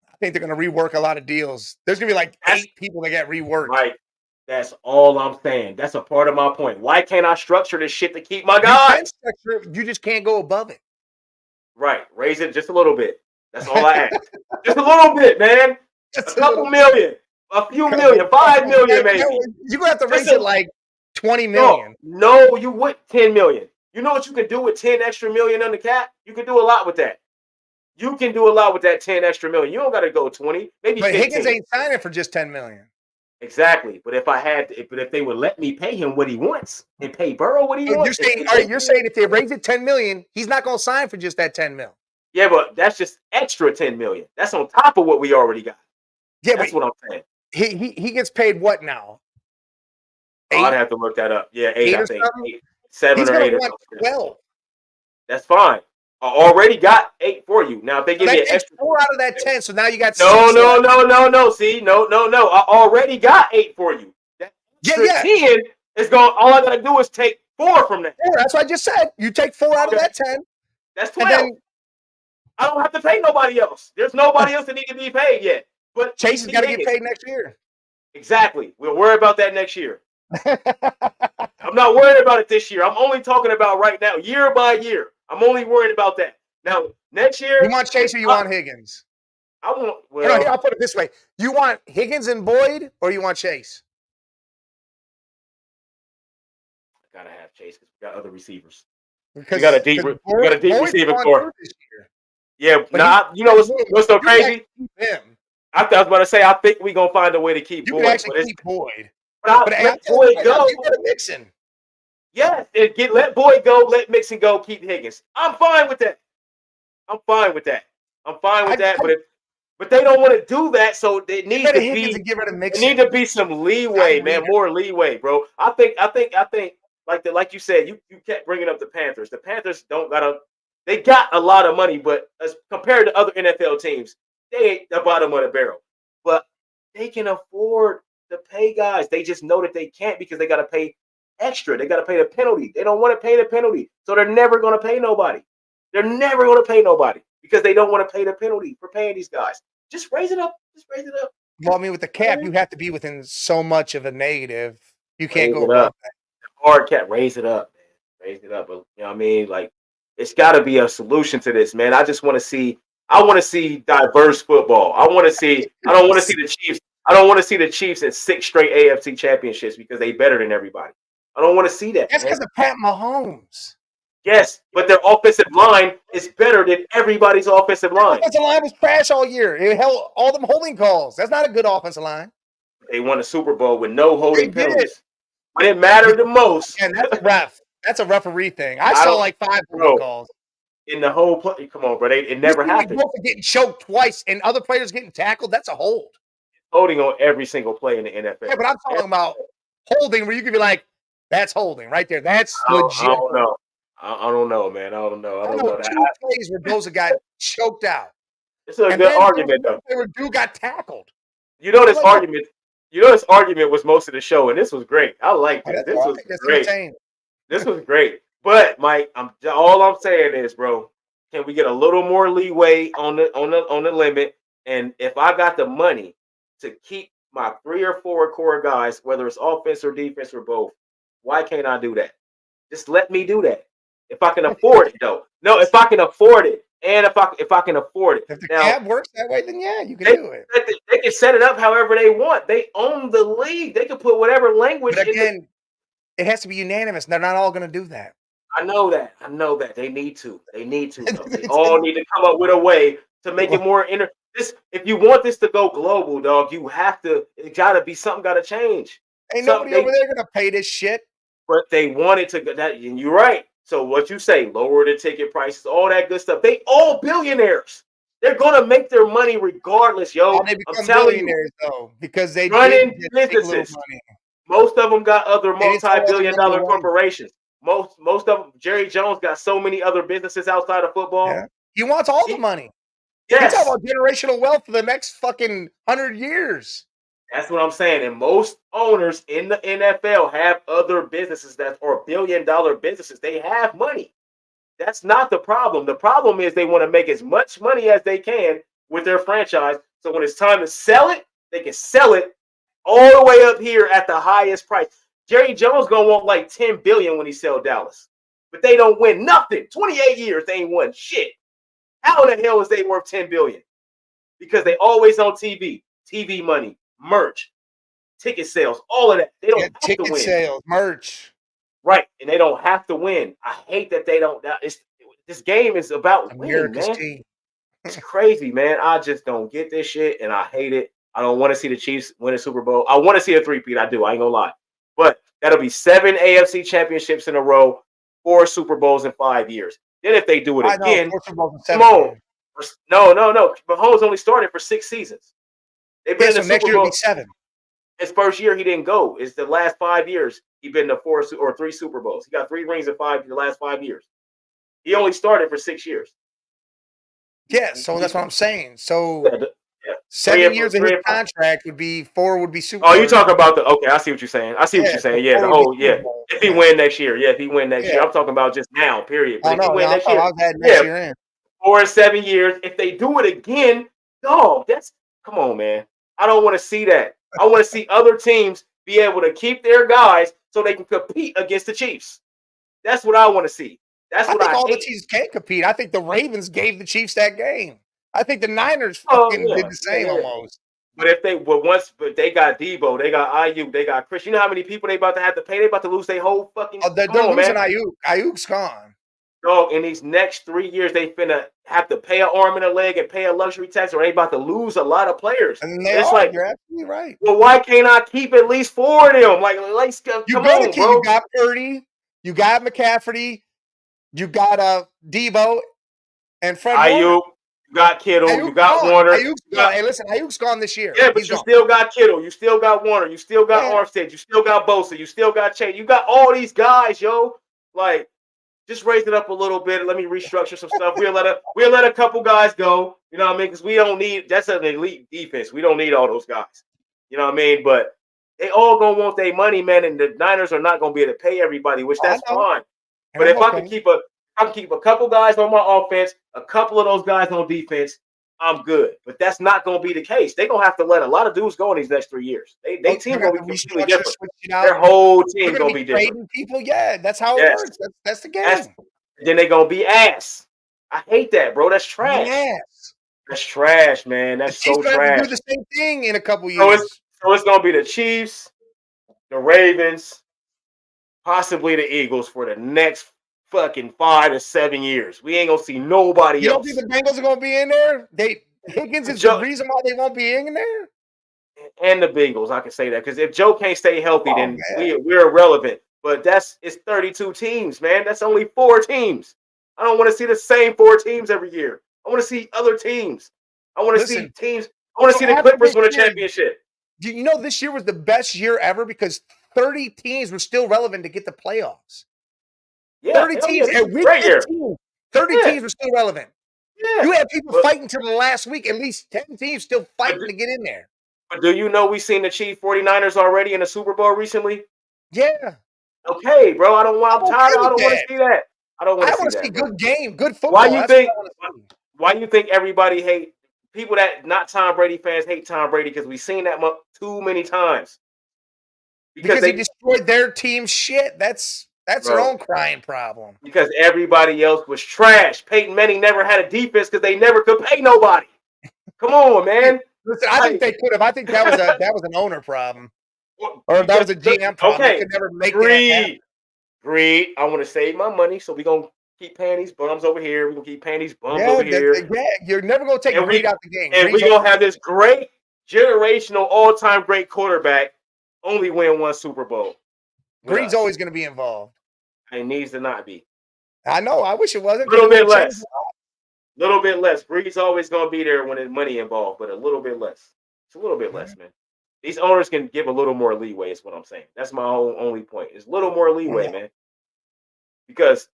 I think they're going to rework a lot of deals. There's going to be like 8 people that get reworked. Right. That's all I'm saying. That's a part of my point. Why can't I structure this shit to keep my guys? You just can't go above it. Right. Raise it just a little bit. That's all I ask. Just a little bit, man. A couple million. A few million. 5 million, maybe. You're going to have to raise it like 20 million. No, you would 10 million. You know what you can do with 10 extra million on the cap? You can do a lot with that. You can do a lot with that 10 extra million. You don't got to go 20, maybe 15. Higgins ain't signing for just 10 million. Exactly. But if they would let me pay him what he wants and pay Burrow what he wants. You're saying if they raise it 10 million, he's not going to sign for just that 10 mil. Yeah, but that's just extra 10 million. That's on top of what we already got. Yeah, that's what I'm saying. He gets paid what now? I'd have to look that up. Yeah, 8 I think. 7 he's or 8 or something. 12. That's fine. I already got 8 for you. Now if they give me an extra 4 out of that 10, so now you got No. See, no. I already got 8 for you. That extra 10 is going. All I gotta do is take 4 from that. 4, that's what I just said. You take 4 out of that 10. That's 12. And then, I don't have to pay nobody else. There's nobody else that need to be paid yet. But Chase is got to get paid next year. Exactly. We'll worry about that next year. I'm not worried about it this year. I'm only talking about right now, year by year. I'm only worried about that. Now, next year. You want Chase or you want Higgins? I want. Well, I'll put it this way: you want Higgins and Boyd, or you want Chase? I gotta have Chase because we got other receivers. We got a deep receiving core. Yeah, you know what's so crazy? I was about to say, I think we're gonna find a way to keep Boyd. You can actually keep Boyd. But let Boyd go. Mixon. Yes, let Boyd go, let Mixon go, keep Higgins. I'm fine with that. But they don't want to do that, so it needs to be some leeway, man, more leeway, bro. I think like you said, you kept bringing up the Panthers. The Panthers they got a lot of money, but as compared to other NFL teams, they ain't the bottom of the barrel. But they can afford to pay guys. They just know that they can't because they got to pay extra. They got to pay the penalty. They don't want to pay the penalty, so they're never going to pay nobody. They're never going to pay nobody because they don't want to pay the penalty for paying these guys. Just raise it up. Well, I mean, with the cap, you have to be within so much of a negative. You can't go above that. Hard cap, raise it up, man. Raise it up. But, you know what I mean? Like, it's got to be a solution to this, man. I want to see diverse football. I don't want to see the Chiefs. I don't want to see the Chiefs at 6 straight AFC championships because they better than everybody. I don't want to see that. That's because of Pat Mahomes. Yes, but their offensive line is better than everybody's offensive line. The offensive line was trash all year. It held all them holding calls. That's not a good offensive line. They won a Super Bowl with no holding penalties. When it mattered the most. And that's a ref. That's a referee thing. I saw like 5 holding calls. In the whole play. Come on, bro. It never happened. Both are getting choked twice and other players getting tackled. That's a hold. Holding on every single play in the NFL. Yeah, but I'm talking about holding where you can be like, that's holding right there. That's legit. I don't know. I don't know, man. I don't know. I don't know that. 2 plays where those got choked out. It's a good argument, though. Dude got tackled. You know this argument. This argument was most of the show, and this was great. I liked it. This was great. This was great. But Mike, all I'm saying is, bro, can we get a little more leeway on the limit? And if I got the money to keep my 3 or 4 core guys, whether it's offense or defense or both, why can't I do that? Just let me do that. If I can afford it, though. No, if I can afford it, and if I can afford it. If the Now, cap works that way, then yeah, you can do it. They can set it up however they want. They own the league. They can put whatever language But in. again, it has to be unanimous. They're not all going to do that. I know that. I know that. They need to. They need to. Though. They all need to come up with a way to make it more if you want this to go global, dog, you have to. It gotta be something. Gotta change. Ain't nobody over there gonna pay this shit. But they wanted to. That and you're right. So what you say? Lower the ticket prices, all that good stuff. They all billionaires. They're gonna make their money regardless, yo. They become I'm telling billionaires though, because they running did businesses. money. Most of them got other multi-billion-dollar corporations. Most of them, Jerry Jones got so many other businesses outside of football. Yeah. He wants all the money. Yes. He's talking about generational wealth for the next fucking 100 years. That's what I'm saying. And most owners in the NFL have other businesses that are billion-dollar businesses. They have money. That's not the problem. The problem is they want to make as much money as they can with their franchise. So when it's time to sell it, they can sell it all the way up here at the highest price. Jerry Jones gonna want like $10 billion when he sell Dallas, but they don't win nothing. 28 years they ain't won shit. How the hell is they worth $10 billion? Because they always on TV, TV money, merch, ticket sales, all of that. They don't have to win. Ticket sales, merch, right? And they don't have to win. I hate that they don't. This game is about winning, man. It's crazy, man. I just don't get this shit, and I hate it. I don't want to see the Chiefs win a Super Bowl. I want to see a three-peat. I do. I ain't gonna lie. But that'll be 7 AFC championships in a row, 4 Super Bowls in 5 years. Then if they do it again, come on. No. Mahomes only started for 6 seasons. They've been in the Super Bowl. 7. His first year he didn't go. It's the last 5 years he's been to 4 or 3 Super Bowls. He got 3 rings in the last 5 years. He only started for 6 years. Yeah, so that's what I'm saying. So 7 years of his contract would be 4 would be Super. Oh, you talk about okay. I see what you're saying. I see what you're saying. Yeah, the whole If he win next year, if he win next year, I'm talking about just now. Period. But if he win next year, 4 and 7 years. If they do it again, dog, come on, man. I don't want to see that. I want to see other teams be able to keep their guys so they can compete against the Chiefs. That's what I want to see. That's what I think all the teams can compete. I think the Ravens gave the Chiefs that game. I think the Niners fucking did the same almost. But if they they got Debo, they got Ayuk, they got Chris. You know how many people they about to have to pay? They about to lose their whole fucking. They're losing Ayuk. Ayuk's gone. Dog, in these next 3 years, they finna have to pay an arm and a leg and pay a luxury tax, or they about to lose a lot of players. And you're absolutely right. Well, why can't I keep at least 4 of them? Like, come on, bro. You got Purdy, you got McCaffrey, you got Debo, and Fred Ayuk. You got Kittle. You got Warner. Hey, listen, Ayuk's gone this year. Yeah, but you still got Kittle. You still got Warner. You still got Armstead. You still got Bosa. You still got Chase. You got all these guys, yo. Like, just raise it up a little bit. Let me restructure some stuff. We'll let a couple guys go. You know what I mean? Because we don't need. That's an elite defense. We don't need all those guys. You know what I mean? But they all gonna want their money, man. And the Niners are not gonna be able to pay everybody, which that's fine. But if I can keep a couple guys on my offense, a couple of those guys on defense, I'm good. But that's not going to be the case. They're going to have to let a lot of dudes go in these next 3 years. They team going to be completely different. Their whole team going to be different. People, yeah, that's how it works. That's the game. Then they're going to be ass. I hate that, bro. That's trash. That's trash, man. That's so trash. Do the same thing in a couple years. So it's going to be the Chiefs, the Ravens, possibly the Eagles for the next fucking 5 to 7 years. We ain't gonna see nobody else. You don't think the Bengals are gonna be in there? Higgins is the reason why they won't be in there. And the Bengals, I can say that because if Joe can't stay healthy, then we're irrelevant. But it's 32 teams, man. That's only 4 teams. I don't want to see the same 4 teams every year. I want to see other teams. I want to see teams. I want to see the Clippers win a championship. Do you know this year was the best year ever because 30 teams were still relevant to get the playoffs? Yeah, 30 teams at week 15. 30 teams were still relevant. Yeah. You had people fighting till the last week. At least 10 teams still fighting to get in there. But do you know we've seen the Chiefs 49ers already in the Super Bowl recently? Yeah. Okay, bro. I'm tired. I don't want to that. see that. I don't want I to see want to see that, bro. good game, good football. Why you That's what think? I want to see. Why you think everybody hate people that not Tom Brady fans hate Tom Brady because we've seen that too many times. Because he destroyed their team's shit. That's their bro, own crying problem. because everybody else was trash. Peyton Manning never had a defense because they never could pay nobody. Come on, man. Listen, I think they could have. I think that was an owner problem, or that because, was a GM problem. They okay, could never make that happen. greed. I want to save my money, so we're gonna keep paying these bums over here. We're gonna keep paying these bums over here. You're never gonna take Greed out the game. And we're gonna have this great generational all-time great quarterback only win one Super Bowl. Greed's always gonna be involved. It needs to not be. I know. I wish it wasn't. A little bit less. Little bit less. Greed's always gonna be there when there's money involved, but a little bit less. It's a little bit less, man. These owners can give a little more leeway, is what I'm saying. That's my only point. It's a little more leeway, man. Because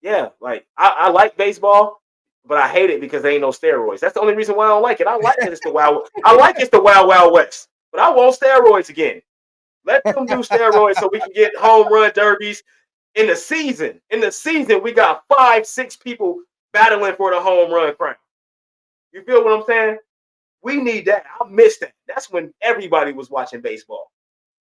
like I like baseball, but I hate it because there ain't no steroids. That's the only reason why I don't like it. I like it. It's the wild. I like it's the wild west, but I want steroids again. Let them do steroids so we can get home run derbies in the season. In the season, we got 5-6 people battling for the home run crown. You feel what I'm saying? We need that. I miss that. That's when everybody was watching baseball.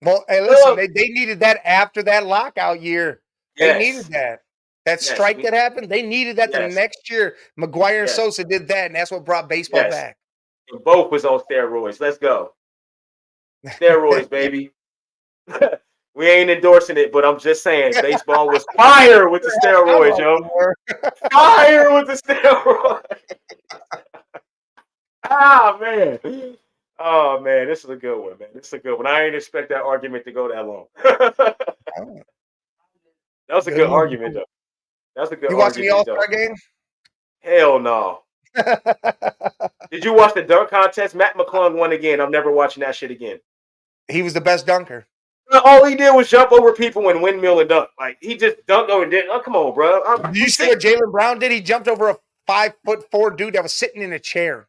Well, hey, listen, they needed that after that lockout year. They needed that. That strike that happened, they needed that the next year. McGwire and Sosa did that, and that's what brought baseball back. And both was on steroids. Let's go. Steroids, baby. We ain't endorsing it, but I'm just saying baseball was fire with the steroids, yo. Fire with the steroids. Man. Oh man, this is a good one, man. This is a good one. I ain't expect that argument to go that long. That was a good argument, though. That's a good argument. You watching the All-Star game? Hell no. Did you watch the dunk contest? Matt McClung won again. I'm never watching that shit again. He was the best dunker. All he did was jump over people and windmill and dunk. Like he just dunked over and did. Oh, come on, bro. Do you see what Jaylen Brown did? He jumped over a 5'4" dude that was sitting in a chair.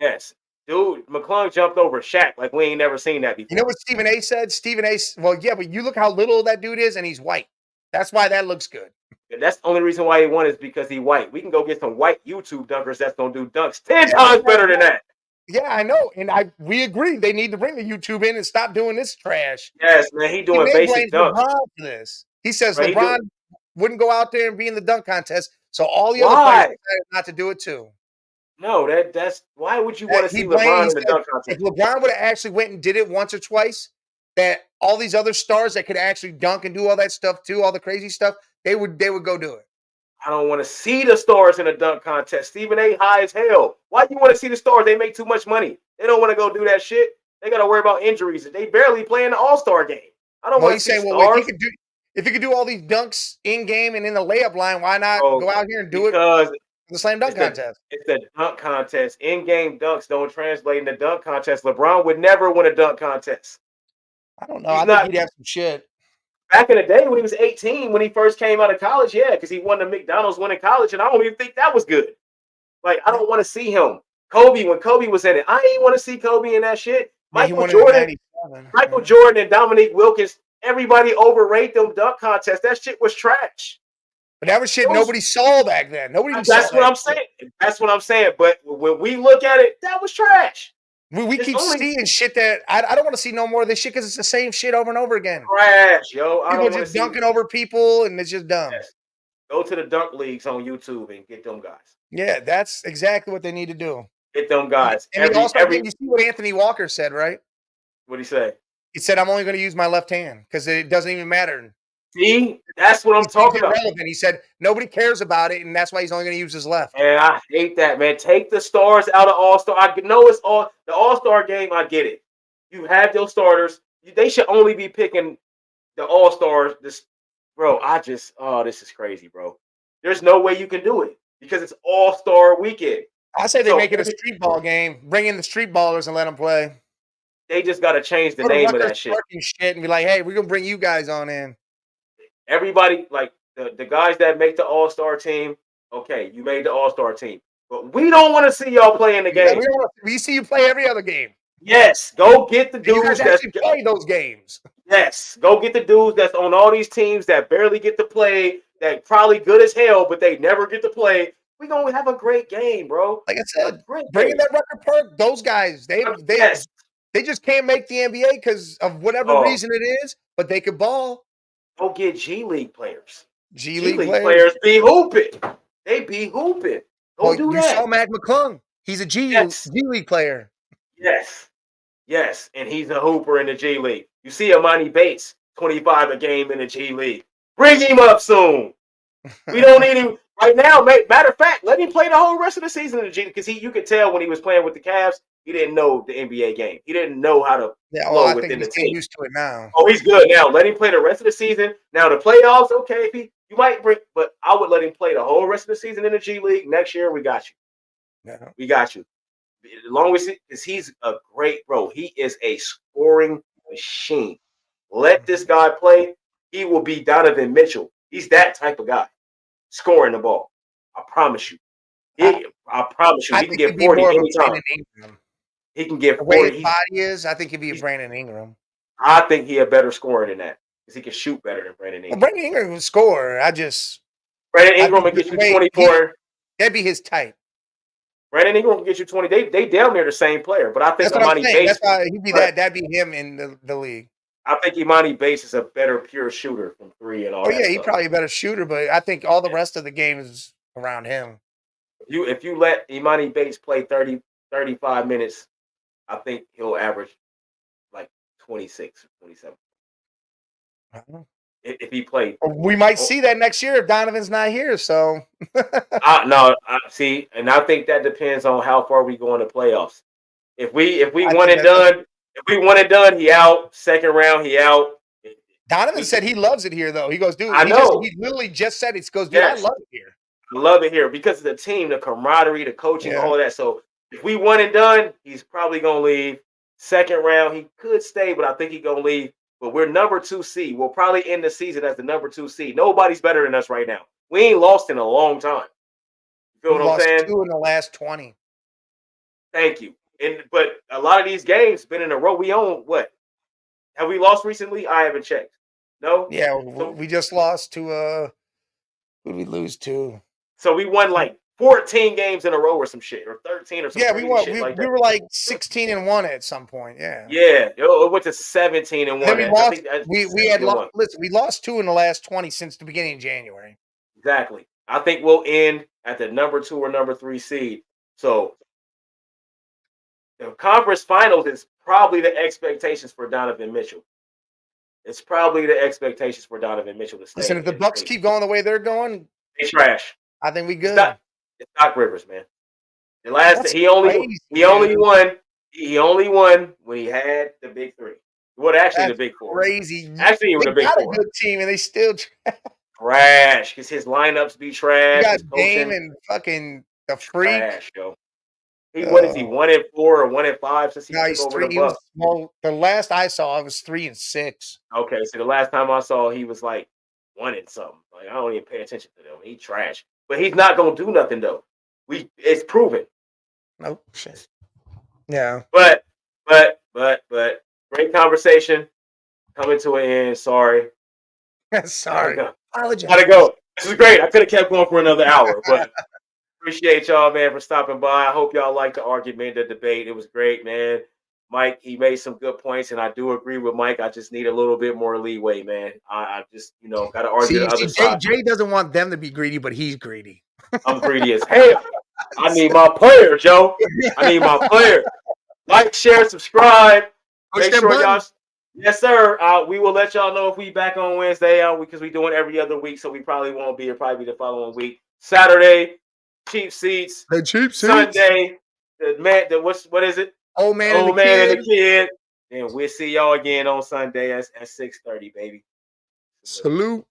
Yes. Dude, McClung jumped over Shaq like we ain't never seen that before. You know what Stephen A said? Stephen A. Well, yeah, but you look how little that dude is, and he's white. That's why that looks good. And that's the only reason why he won is because he's white. We can go get some white YouTube dunkers that's gonna do dunks 10 times better than that. Yeah, I know, and we agree they need to bring the YouTube in and stop doing this trash. Yes, man, he doing basic dunks. LeBron for this. He says LeBron wouldn't go out there and be in the dunk contest, so all the other players decided not to do it too. No, that's why would you want to see LeBron in the dunk contest? If LeBron would have actually went and did it once or twice, that all these other stars that could actually dunk and do all that stuff too, all the crazy stuff, they would go do it. I don't want to see the stars in a dunk contest. Stephen A. high as hell. Why do you want to see the stars? They make too much money. They don't want to go do that shit. They got to worry about injuries. They barely play in the All-Star game. I don't want to see stars. If he could do all these dunks in game and in the layup line, why not go out here and do it? Because the slam dunk contest. It's the dunk contest. In-game dunks don't translate in the dunk contest. LeBron would never win a dunk contest. I don't know. I think he'd have some shit. Back in the day when he was 18, when he first came out of college, because he won the McDonald's one in college, and I don't even think that was good. Like, I don't want to see him. Kobe, when Kobe was in it, I ain't want to see Kobe in that shit. Michael Jordan and Dominique Wilkins, everybody overrate them dunk contests. That shit was trash. But that was shit nobody saw back then. That's what I'm saying. That's what I'm saying. But when we look at it, that was trash. We keep seeing shit that I don't want to see no more of this shit because it's the same shit over and over again. Trash, yo. People just dunking over people and it's just dumb. Yes. Go to the dunk leagues on YouTube and get them guys. Yeah, that's exactly what they need to do. Get them guys. And you see what Anthony Walker said, right? What'd he say? He said, I'm only going to use my left hand because it doesn't even matter. See, that's what I'm talking about. He said nobody cares about it, and that's why he's only going to use his left. And I hate that, man. Take the stars out of All-Star. I know it's all the All-Star game. I get it. You have those starters. They should only be picking the All-Stars. This is crazy, bro. There's no way you can do it because it's All-Star weekend. I say they make it a street ball game. Bring in the street ballers and let them play. They just got to change the name of that shit. And be like, hey, we're going to bring you guys on in. Everybody, like the guys that make the All-Star team, okay, you made the All-Star team. But we don't want to see y'all play in the game. We see you play every other game. Yes, go get the dudes that play those games. Yes, go get the dudes that's on all these teams that barely get to play, that probably good as hell, but they never get to play. We gonna have a great game, bro. Like I A said, great bringing game. that record perk, those guys, Yes. they just can't make the NBA because of whatever Oh, reason it is, but they could ball. go get G League players. G G League League players. players be hooping. They be hooping. Go Well, do you saw that. Mac McClung. He's a Yes. G League player. Yes. Yes. And he's a hooper in the G League. You see Amani Bates, 25 a game in the G League. Bring him up soon. We don't need him right now. Matter of fact, let him play the whole rest of the season in the G League, because you could tell when he was playing with the Cavs, he didn't know the NBA game. He didn't know how to flow I think within he's the getting team. used to it now. Oh, he's good now. Let him play the rest of the season. Now the playoffs, okay, if you might bring, but I would let him play the whole rest of the season in the G League. Next year, we got you. Yeah. We got you. As long as because he's a great bro. He is a scoring machine. Let this guy play. He will be Donovan Mitchell. He's that type of guy, scoring the ball. I promise you. I promise you. I He can think he'd get be 40 more of a anytime. Brandon Ingram. He can get The way 40. his body is, I think he'd be a Brandon Ingram. I think he a better scorer than that, because he can shoot better than Brandon Well, Ingram. Brandon Ingram would score. Brandon Ingram will get you 24. That'd be his type. Brandon Ingram can get you 20. They damn near the same player, but I think That's what I'm Imani saying. Bates. That's why he'd be that. That'd be him in the league. I think Imani Bates is a better pure shooter from three and all Oh that. yeah, he's stuff. probably a better shooter, but I think all the rest of the game is around him. If you let Imani Bates play 30, 35 minutes, I think he'll average like 26 or 27. If he played. We might see that next year if Donovan's not here. So No, see, and I think that depends on how far we go in the playoffs. If we won and done, he out. Second round, he out. Donovan said he loves it here, though. He goes, dude. I know. He literally just said it. He goes, dude, I love it here. I love it here because of the team, the camaraderie, the coaching, all of that. So if we won and done, he's probably gonna leave. Second round, he could stay, but I think he's gonna leave. But we're number 2 seed. We'll probably end the season as the number 2 seed. Nobody's better than us right now. We ain't lost in a long time. You feel what I'm saying? 2 in the last 20. Thank you. But a lot of these games been in a row. We own what? Have we lost recently? I haven't checked. No. Yeah, we just lost to who did we lose to? So we won like 14 games in a row or some shit, or 13 or something. Yeah, we won. We were like 16-1 at some point. Yeah. Yeah, it went to 17-1. Then we lost. We had lost. Listen, we lost 2 in the last 20 since the beginning of January. Exactly. I think we'll end at the number 2 or number 3 seed. So the conference finals is probably the expectations for Donovan Mitchell. It's probably the expectations for Donovan Mitchell to stay. Listen, if the Bucks keep going the way they're going, they trash. I think we good. It's Doc Rivers, man. The last he only won when he had the big 3. Well, actually, the big 4. Crazy. Actually, even the big 4. They got a good team, and they still trash because his lineups be trash. You got Dame and fucking the Freak. Trash, yo. What is he? 1-4 or 1-5 since he took over the Bucks? Well, the last I saw, it was 3-6. Okay, so the last time I saw, he was like 1 and something. Like I don't even pay attention to them. He trash, but he's not gonna do nothing though. It's proven. Nope. Shit. Yeah. But great conversation. Coming to an end. Sorry. Sorry. Gotta go. This is great. I could have kept going for another hour, but. Appreciate y'all, man, for stopping by. I hope y'all liked the argument, the debate. It was great, man. Mike, he made some good points, and I do agree with Mike. I just need a little bit more leeway, man. I just, got to argue the other side. Jay doesn't want them to be greedy, but he's greedy. I'm greedy as hell. I need my players, Joe. I need my players. Like, share, subscribe. Make sure y'all. Yes, sir. We will let y'all know if we back on Wednesday because we're doing every other week, so we probably won't be. It'll probably be the following week. Saturday. Cheap seats. The cheap seats. Sunday. What is it? Old man and the kid. And we'll see y'all again on Sunday at 6:30, baby. Salute.